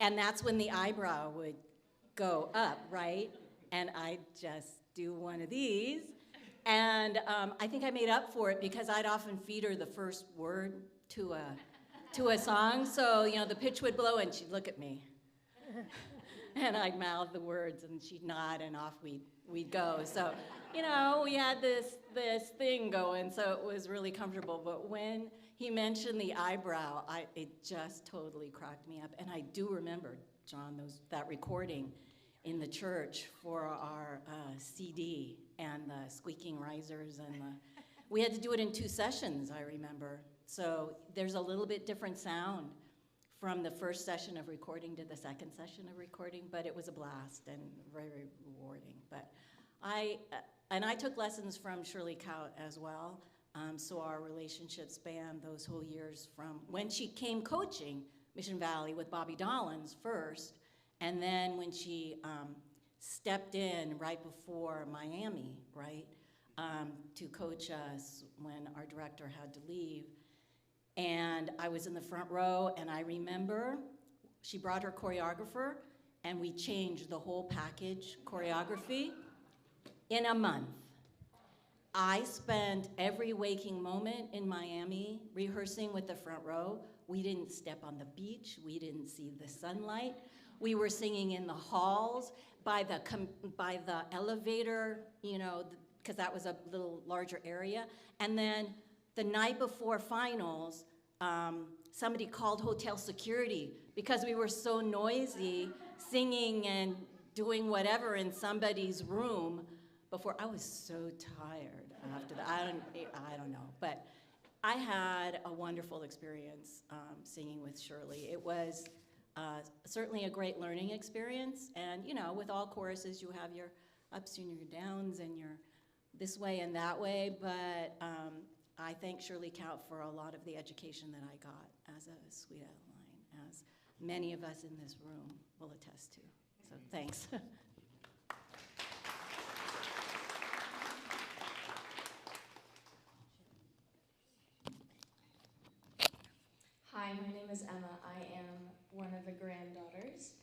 And that's when the eyebrow would go up, right? And I'd just do one of these. And I think I made up for it because I'd often feed her the first word to a song. So, the pitch would blow and she'd look at me. And I'd mouth the words and she'd nod and off we'd go. So, we had this thing going, so it was really comfortable. But when he mentioned the eyebrow, it just totally cracked me up. And I do remember, John, that recording in the church for our CD and the squeaking risers. And we had to do it in 2 sessions, I remember. So there's a little bit different sound from the first session of recording to the second session of recording, but it was a blast and very, very rewarding. But I took lessons from Shirley Kout as well, so our relationship spanned those whole years from when she came coaching Mission Valley with Bobby Dollins first, and then when she stepped in right before Miami, right, to coach us when our director had to leave. And I was in the front row, and I remember she brought her choreographer, and we changed the whole package choreography in a month. I spent every waking moment in Miami rehearsing with the front row. We didn't step on the beach. We didn't see the sunlight. We were singing in the halls, by the elevator, because that was a little larger area. And then the night before finals, somebody called hotel security because we were so noisy, singing and doing whatever in somebody's room before. I was so tired after that. I don't know, but I had a wonderful experience singing with Shirley. It was certainly a great learning experience, and with all choruses you have your ups and your downs and your this way and that way, but I thank Shirley Kout for a lot of the education that I got as a sweet outline, as many of us in this room will attest to. So thanks. Hi, my name is Emma. I am one of the granddaughters.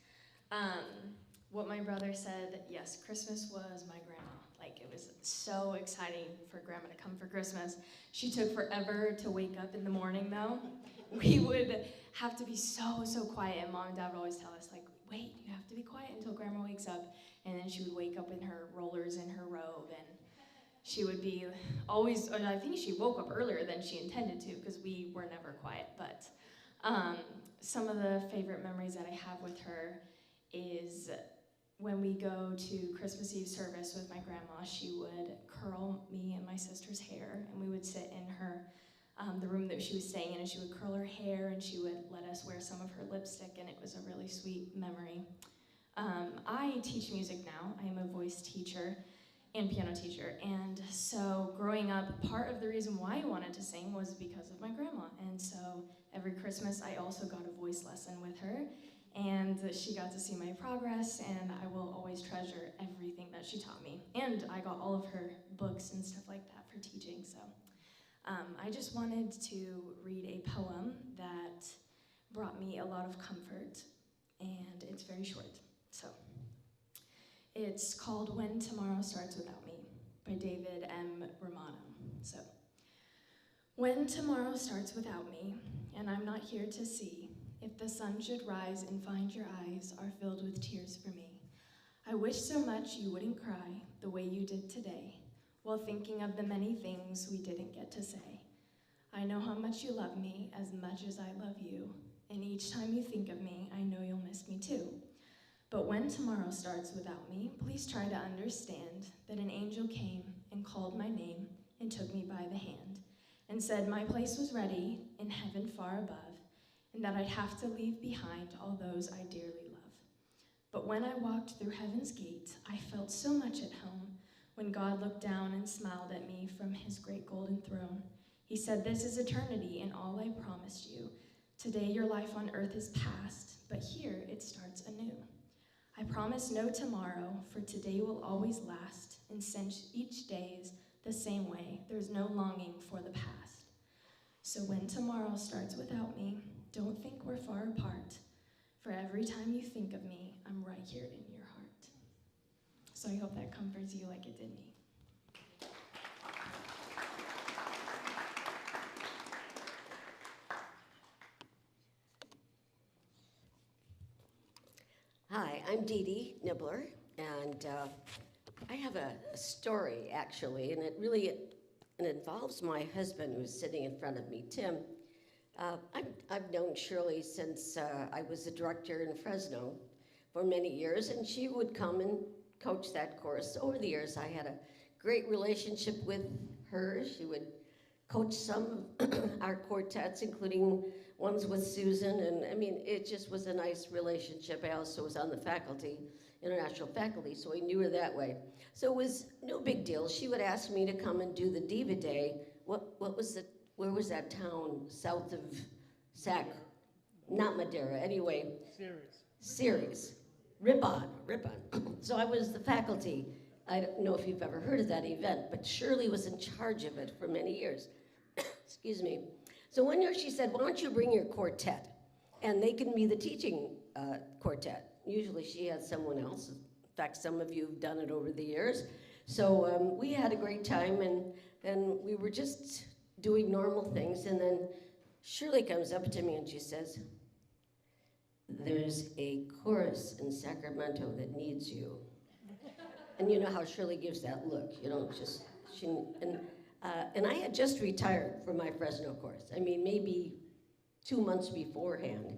What my brother said, yes, Christmas was my grandma. Like, it was so exciting for grandma to come for Christmas. She took forever to wake up in the morning, though. We would have to be so quiet, and Mom and Dad would always tell us, like, wait, you have to be quiet until grandma wakes up. And then she would wake up in her rollers and her robe, and she would be always, and I think she woke up earlier than she intended to, because we were never quiet. But some of the favorite memories that I have with her is when we go to Christmas Eve service with my grandma, she would curl me and my sister's hair, and we would sit in her, the room that she was staying in, and she would curl her hair, and she would let us wear some of her lipstick, and it was a really sweet memory. I teach music now. I am a voice teacher and piano teacher, and so growing up, part of the reason why I wanted to sing was because of my grandma, and so every Christmas I also got a voice lesson with her, and she got to see my progress, and I will always treasure everything that she taught me. And I got all of her books and stuff like that for teaching, so. I just wanted to read a poem that brought me a lot of comfort, and it's very short, so. It's called When Tomorrow Starts Without Me by David M. Romano, so. When tomorrow starts without me, and I'm not here to see, if the sun should rise and find your eyes are filled with tears for me, I wish so much you wouldn't cry the way you did today, while thinking of the many things we didn't get to say. I know how much you love me as much as I love you, and each time you think of me, I know you'll miss me too. But when tomorrow starts without me, please try to understand that an angel came and called my name and took me by the hand, and said my place was ready in heaven far above, and that I'd have to leave behind all those I dearly love. But when I walked through heaven's gate, I felt so much at home when God looked down and smiled at me from his great golden throne. He said, this is eternity and all I promised you. Today your life on earth is past, but here it starts anew. I promise no tomorrow, for today will always last, and since each day is the same way, there's no longing for the past. So when tomorrow starts without me, don't think we're far apart, for every time you think of me, I'm right here in your heart. So I hope that comforts you like it did me. Hi, I'm Dee Dee Nibbler, and I have a story, actually, and it involves my husband, who's sitting in front of me, Tim. I've known Shirley since I was a director in Fresno for many years, and she would come and coach that course. Over the years, I had a great relationship with her. She would coach some of our quartets, including ones with Susan, and I mean, it just was a nice relationship. I also was on the faculty, international faculty, so I knew her that way. So it was no big deal. She would ask me to come and do the Diva Day. Where was that town south of Sac? Not Madeira, anyway. Ceres. Ribbon. So I was the faculty. I don't know if you've ever heard of that event, but Shirley was in charge of it for many years. Excuse me. So one year she said, why don't you bring your quartet? And they can be the teaching quartet. Usually she has someone else. In fact, some of you have done it over the years. So we had a great time, and we were just doing normal things. And then Shirley comes up to me and she says, there's a chorus in Sacramento that needs you. And you know how Shirley gives that look, you know, just, and I had just retired from my Fresno course. I mean, maybe 2 months beforehand.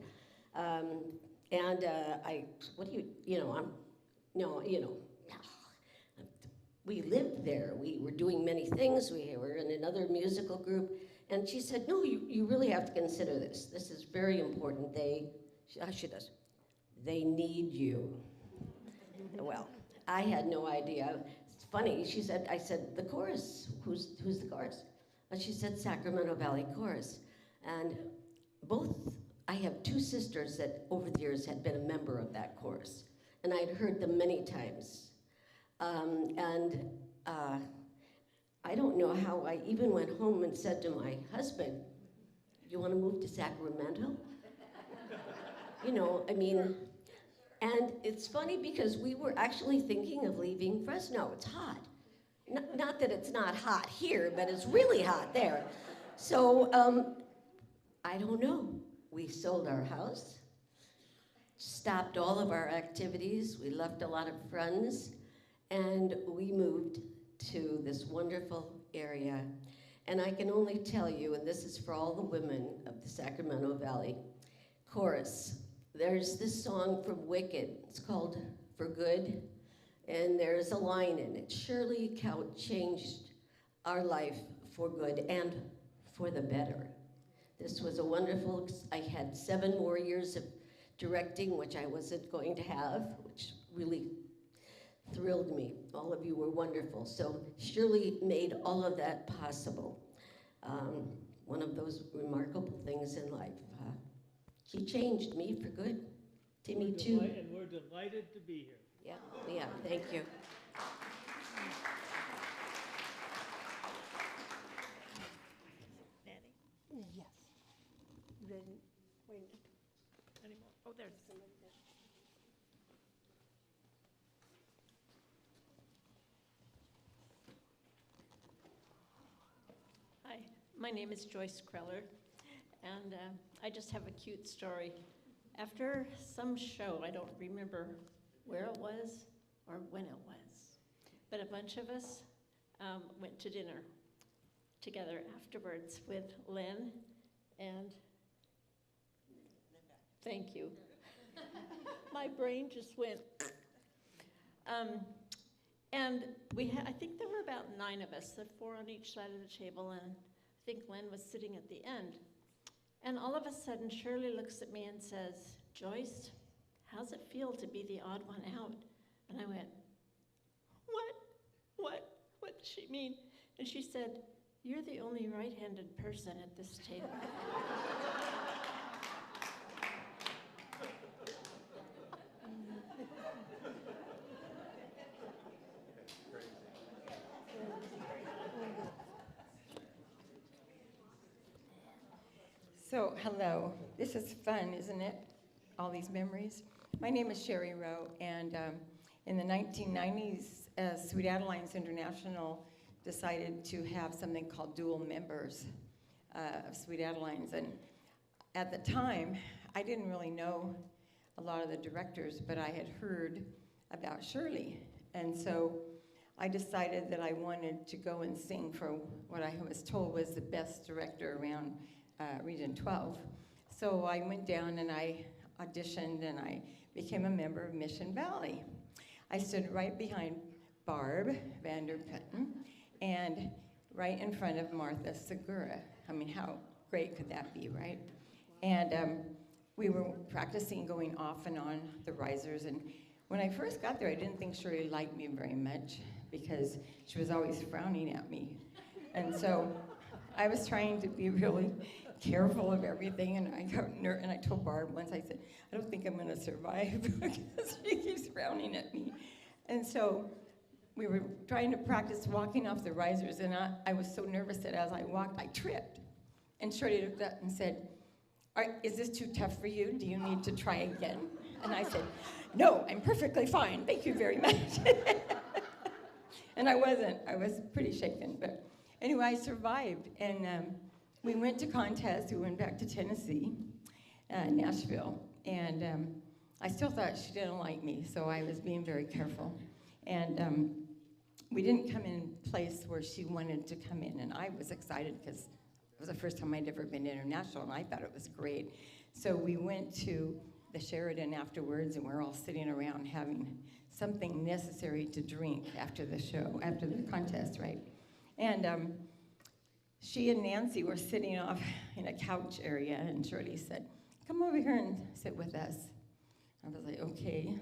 We lived there. We were doing many things. We were in another musical group. And she said, no, you really have to consider this. This is very important. She does. They need you. Well, I had no idea. It's funny, I said, the chorus, who's the chorus? And she said, Sacramento Valley Chorus. And I have two sisters that over the years had been a member of that chorus. And I'd heard them many times. I don't know how I even went home and said to my husband, you want to move to Sacramento? You know, I mean, And it's funny because we were actually thinking of leaving Fresno. It's hot. Not that it's not hot here, but it's really hot there. So I don't know. We sold our house, stopped all of our activities. We left a lot of friends, and we moved to this wonderful area. And I can only tell you, and this is for all the women of the Sacramento Valley chorus, there's this song from Wicked. It's called For Good, and there's a line in it. Shirley Kout changed our life for good and for the better. This was a wonderful, I had 7 more years of directing, which I wasn't going to have, which really thrilled me. All of you were wonderful. So Shirley made all of that possible. One of those remarkable things in life. She changed me for good. Timmy too. And we're delighted to be here. Yeah, thank you. Yes. Ready? Wait. Any more? Oh, there's somebody there. Hi, my name is Joyce Kreller, and I just have a cute story. After some show, I don't remember where it was or when it was, but a bunch of us went to dinner together afterwards with Lynn and thank you. My brain just went. And I think there were about 9 of us, 4 on each side of the table, and I think Lynn was sitting at the end. And all of a sudden, Shirley looks at me and says, "Joyce, how's it feel to be the odd one out?" And I went, What does she mean? And she said, "You're the only right-handed person at this table." So, hello. This is fun, isn't it? All these memories. My name is Sherry Rowe, and in the 1990s, Sweet Adelines International decided to have something called dual members of Sweet Adelines. And at the time, I didn't really know a lot of the directors, but I had heard about Shirley. And so I decided that I wanted to go and sing for what I was told was the best director around Region 12. So I went down and I auditioned and I became a member of Mission Valley. I stood right behind Barb Vanderputten and right in front of Martha Segura. I mean, how great could that be, right? And we were practicing going off and on the risers, and when I first got there, I didn't think Shirley liked me very much because she was always frowning at me. And so I was trying to be really careful of everything, and I got and I told Barb once, I said, "I don't think I'm gonna survive because she keeps frowning at me." And so we were trying to practice walking off the risers, and I was so nervous that as I walked, I tripped. And Shirley looked up and said, "Is this too tough for you? Do you need to try again?" And I said, "No, I'm perfectly fine, thank you very much." And I wasn't, I was pretty shaken, but anyway, I survived, and we went to contests. We went back to Tennessee, Nashville, and I still thought she didn't like me, so I was being very careful. And we didn't come in a place where she wanted to come in, and I was excited because it was the first time I'd ever been international, and I thought it was great. So we went to the Sheridan afterwards, and we're all sitting around having something necessary to drink after the show, after the contest, right? And she and Nancy were sitting off in a couch area, and Shirley said, "Come over here and sit with us." I was like, okay.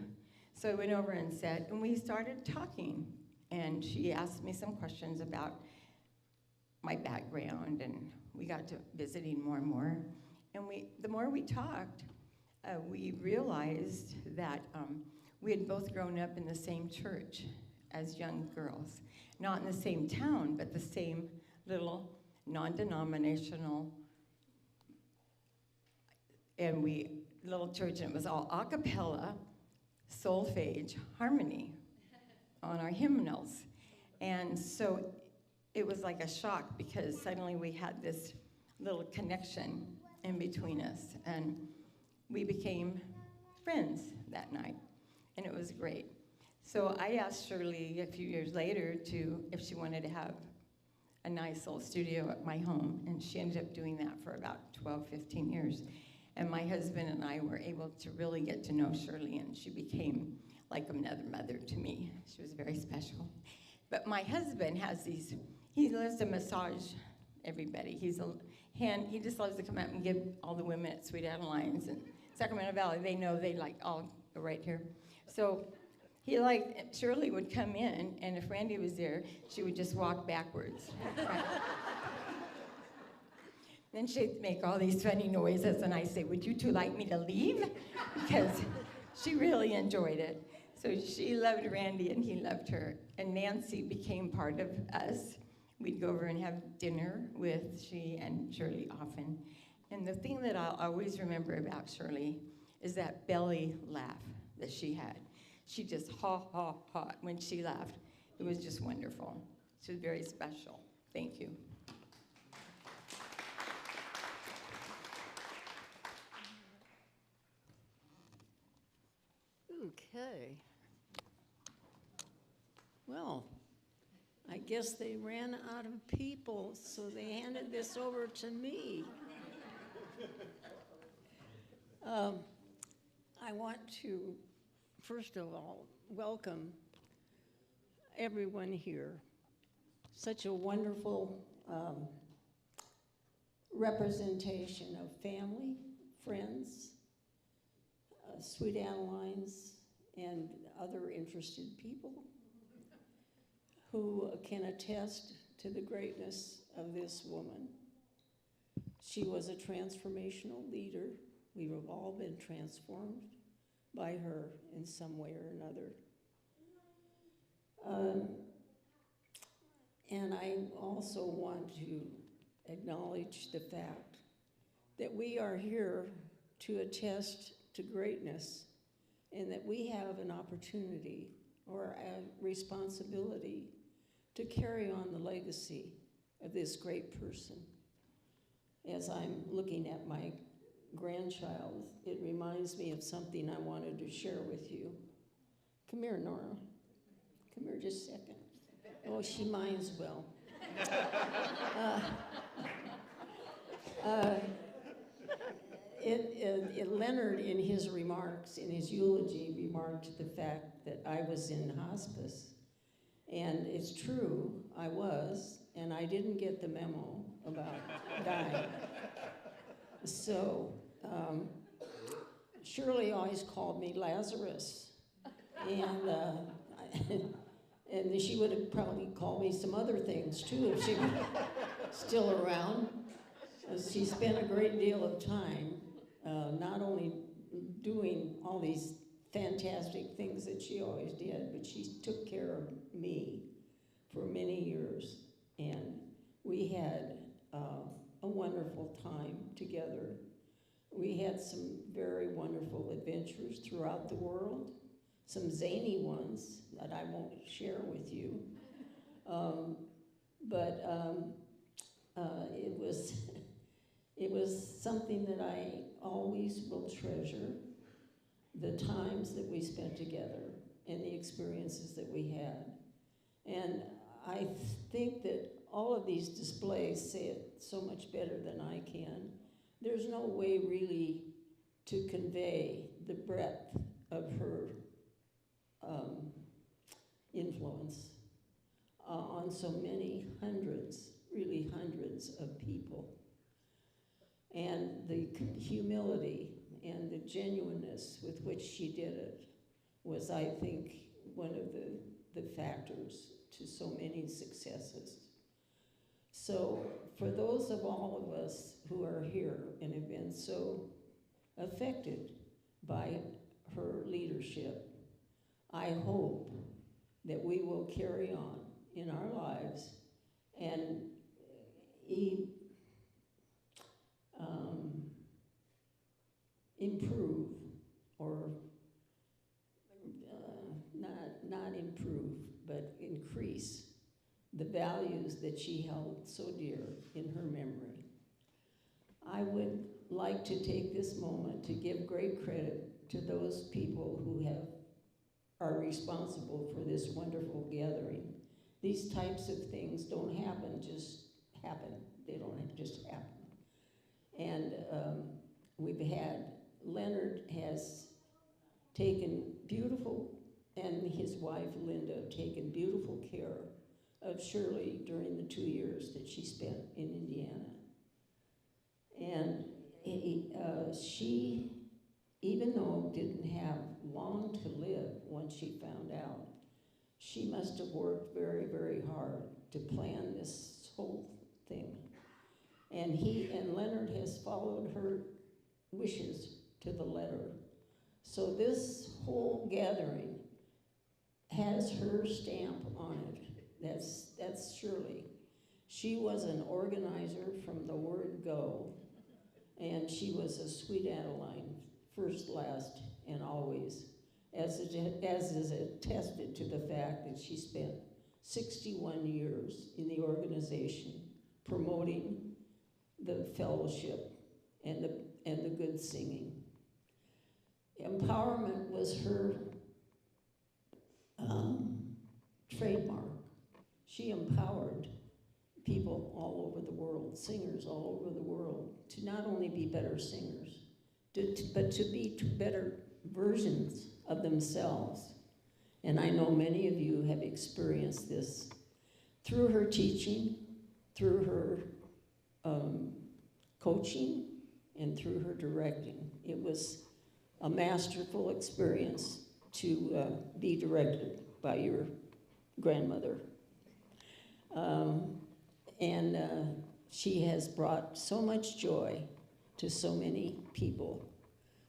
So I went over and sat, and we started talking. And she asked me some questions about my background, and we got to visiting more and more. And the more we talked, we realized that we had both grown up in the same church as young girls. Not in the same town, but the same little non-denominational little church, and it was all a cappella, solfege harmony on our hymnals. And so it was like a shock because suddenly we had this little connection in between us, and we became friends that night, and it was great. So I asked Shirley a few years later if she wanted to have a nice little studio at my home, and she ended up doing that for about 12, 15 years. And my husband and I were able to really get to know Shirley, and she became like another mother to me. She was very special. But my husband has he loves to massage everybody. He just loves to come out and give all the women at Sweet Adelines and Sacramento Valley, they know they like all go right here. So Shirley would come in, and if Randy was there, she would just walk backwards. Then she'd make all these funny noises, and I say, would you two like me to leave? Because she really enjoyed it. So she loved Randy, and he loved her. And Nancy became part of us. We'd go over and have dinner with she and Shirley often. And the thing that I'll always remember about Shirley is that belly laugh that she had. She just ha, ha, ha when she laughed. It was just wonderful. She was very special. Thank you. Okay. Well, I guess they ran out of people, so they handed this over to me. I want to, first of all, welcome everyone here. Such a wonderful representation of family, friends, Sweet Adelines, and other interested people who can attest to the greatness of this woman. She was a transformational leader. We have all been transformed by her in some way or another. And I also want to acknowledge the fact that we are here to attest to greatness, and that we have an opportunity or a responsibility to carry on the legacy of this great person. As I'm looking at my grandchild, it reminds me of something I wanted to share with you. Come here, Nora. Come here just a second. Oh, she minds well. Leonard, in his remarks, in his eulogy, remarked the fact that I was in hospice. And it's true, I was, and I didn't get the memo about dying. So, Shirley always called me Lazarus. And she would have probably called me some other things too if she were still around. She spent a great deal of time not only doing all these fantastic things that she always did, but she took care of me for many years. And we had a wonderful time together. We had some very wonderful adventures throughout the world, some zany ones that I won't share with you. It was something that I always will treasure, the times that we spent together and the experiences that we had. And I think that all of these displays say it so much better than I can. There's no way really to convey the breadth of her influence on so many hundreds, really hundreds of people. And the humility and the genuineness with which she did it was, I think, one of the factors to so many successes. So for those of all of us who are here and have been so affected by her leadership, I hope that we will carry on in our lives and improve or increase the values that she held so dear in her memory. I would like to take this moment to give great credit to those people who are responsible for this wonderful gathering. These types of things don't just happen. They don't just happen. And Leonard has taken beautiful, and his wife Linda have taken beautiful care of Shirley during the 2 years that she spent in Indiana. And she, even though didn't have long to live when she found out, she must have worked very, very hard to plan this whole thing. And Leonard has followed her wishes to the letter. So this whole gathering has her stamp on it. That's Shirley. She was an organizer from the word go, and she was a sweet Adeline, first, last, and always, as is attested to the fact that she spent 61 years in the organization promoting the fellowship and the good singing. Empowerment was her trademark. She empowered people all over the world, singers all over the world, to not only be better singers, but to be better versions of themselves. And I know many of you have experienced this through her teaching, through her coaching, and through her directing. It was a masterful experience to be directed by your grandmother. She has brought so much joy to so many people.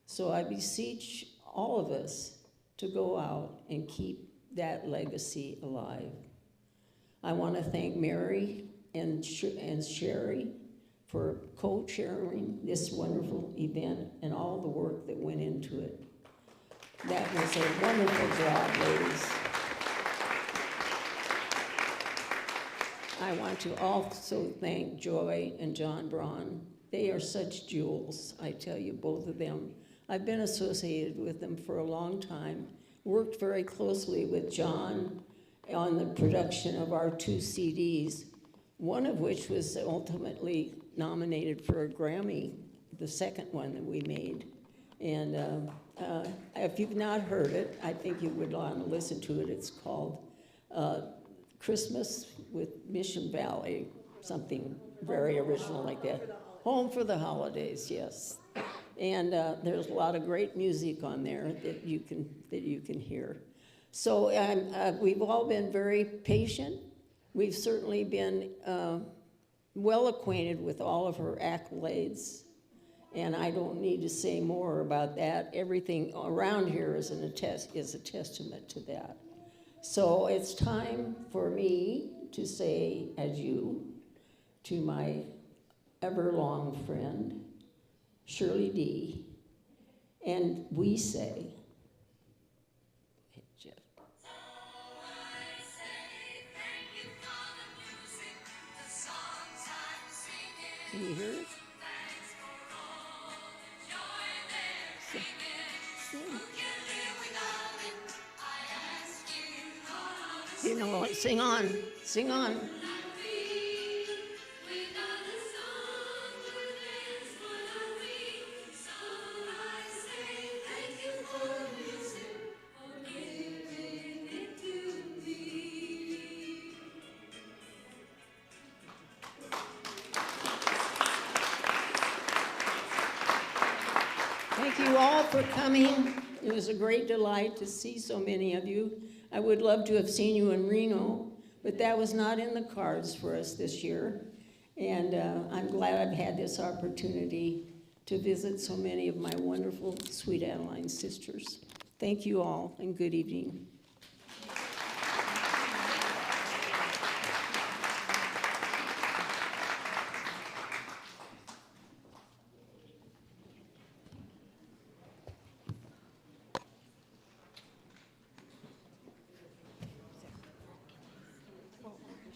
So I beseech all of us to go out and keep that legacy alive. I want to thank Mary and Sherry for co-chairing this wonderful event and all the work that went into it. That was a wonderful job, ladies. I want to also thank Joy and John Braun. They are such jewels, I tell you, both of them. I've been associated with them for a long time, worked very closely with John on the production of our 2 CDs, one of which was ultimately nominated for a Grammy, the second one that we made. And if you've not heard it, I think you would want to listen to it. It's called Christmas with Mission Valley, something very original like that. Home for the Holidays, yes. And there's a lot of great music on there that you can hear. So we've all been very patient. We've certainly been well acquainted with all of her accolades, and I don't need to say more about that. Everything around here is a testament to that. So it's time for me to say adieu to my ever-long friend, Shirley D. And we say, Jeff. Can you hear it? Sing. You know what? Sing on. Sing on. Thank you all for coming. It was a great delight to see so many of you. I would love to have seen you in Reno, but that was not in the cards for us this year. And I'm glad I've had this opportunity to visit so many of my wonderful Sweet Adeline sisters. Thank you all, and good evening.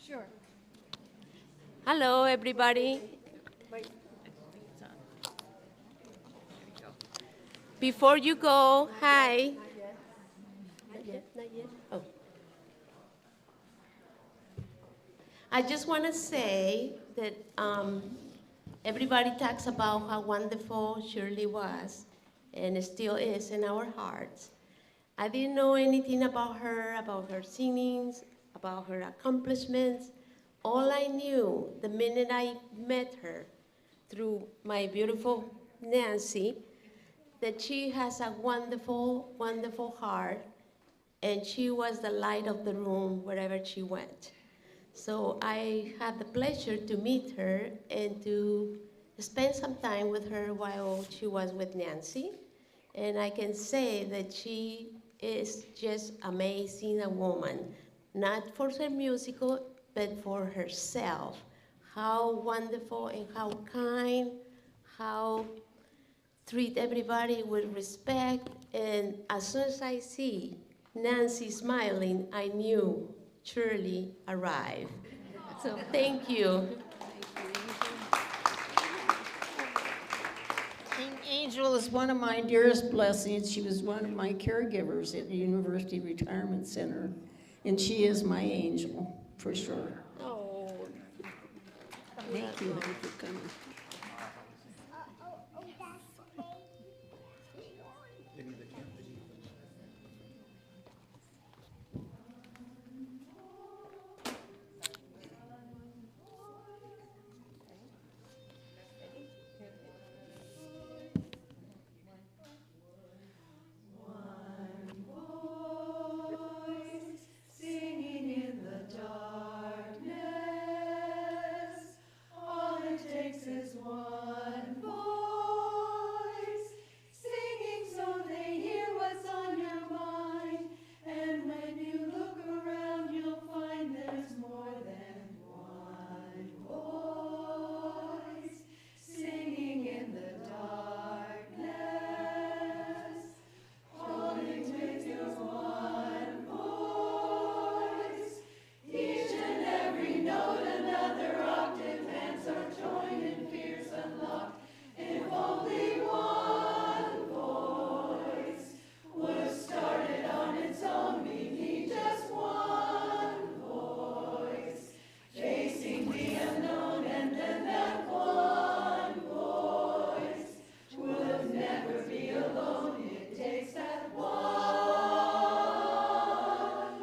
Sure. Hello, everybody. Before you go, hi. Not yet, not yet. Oh. I just want to say that everybody talks about how wonderful Shirley was and still is in our hearts. I didn't know anything about her singings, about her accomplishments. All I knew the minute I met her through my beautiful Nancy, that she has a wonderful, wonderful heart, and she was the light of the room wherever she went. So I had the pleasure to meet her and to spend some time with her while she was with Nancy. And I can say that she is just amazing, a woman, not for her musical, but for herself. How wonderful and how kind, how treat everybody with respect. And as soon as I see Nancy smiling, I knew Shirley arrived. So thank you. Angel is one of my dearest blessings. She was one of my caregivers at the University Retirement Center, and she is my angel, for sure. Oh. Thank you for coming. Singing in the darkness, all it takes is one voice, singing so they hear what's on your mind, and when you look around you'll find there's more than one voice, singing in the darkness, all it takes is one voice. Each and every note another octave, hands are joined and fears unlocked. If only one voice would have started on its own, we need just one voice, facing the unknown, and then that one voice will never be alone. It takes that one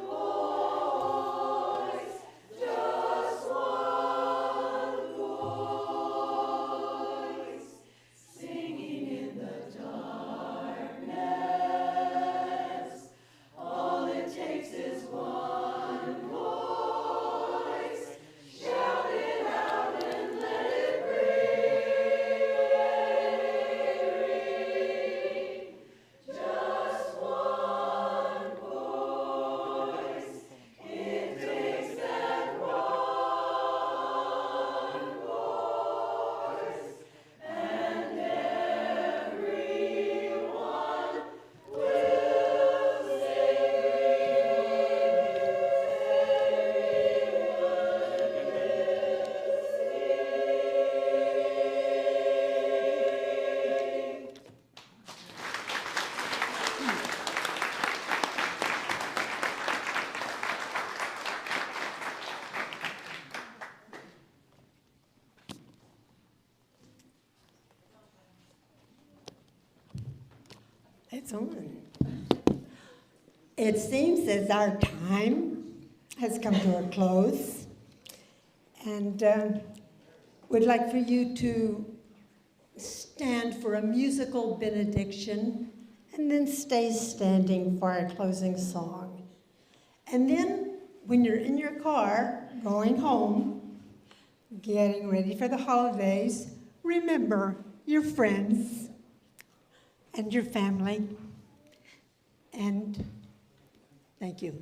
voice, just one voice, singing in the darkness. All it takes is one voice, shout it out and let it ring. Just one voice, it takes that one voice, and everyone will It's on. It seems as our time has come to a close, and we'd like for you to stand for a musical benediction and then stay standing for our closing song. And then when you're in your car going home, getting ready for the holidays, remember your friends and your family. And thank you.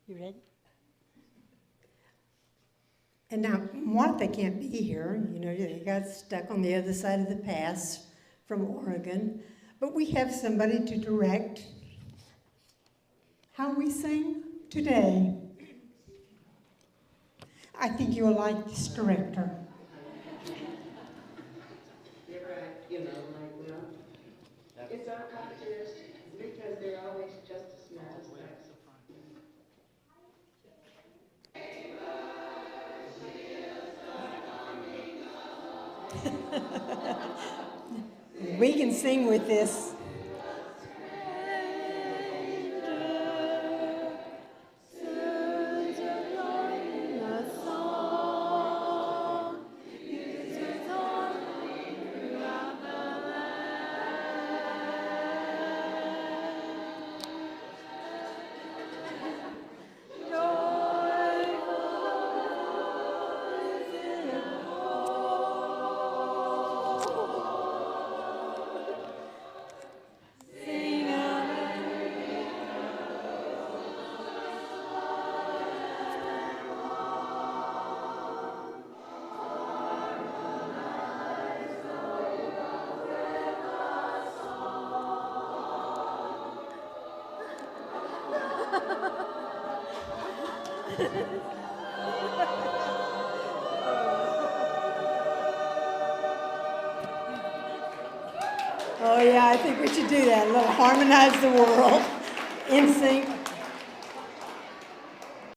You ready? And now, Martha can't be here. You know, they got stuck on the other side of the pass from Oregon. But we have somebody to direct how we sing today. I think you'll like this director. You're right, you know, like, well, it's our cultures because they're always just as small as us. We can sing with this. Oh yeah, I think we should do that. A little harmonize the world in sync.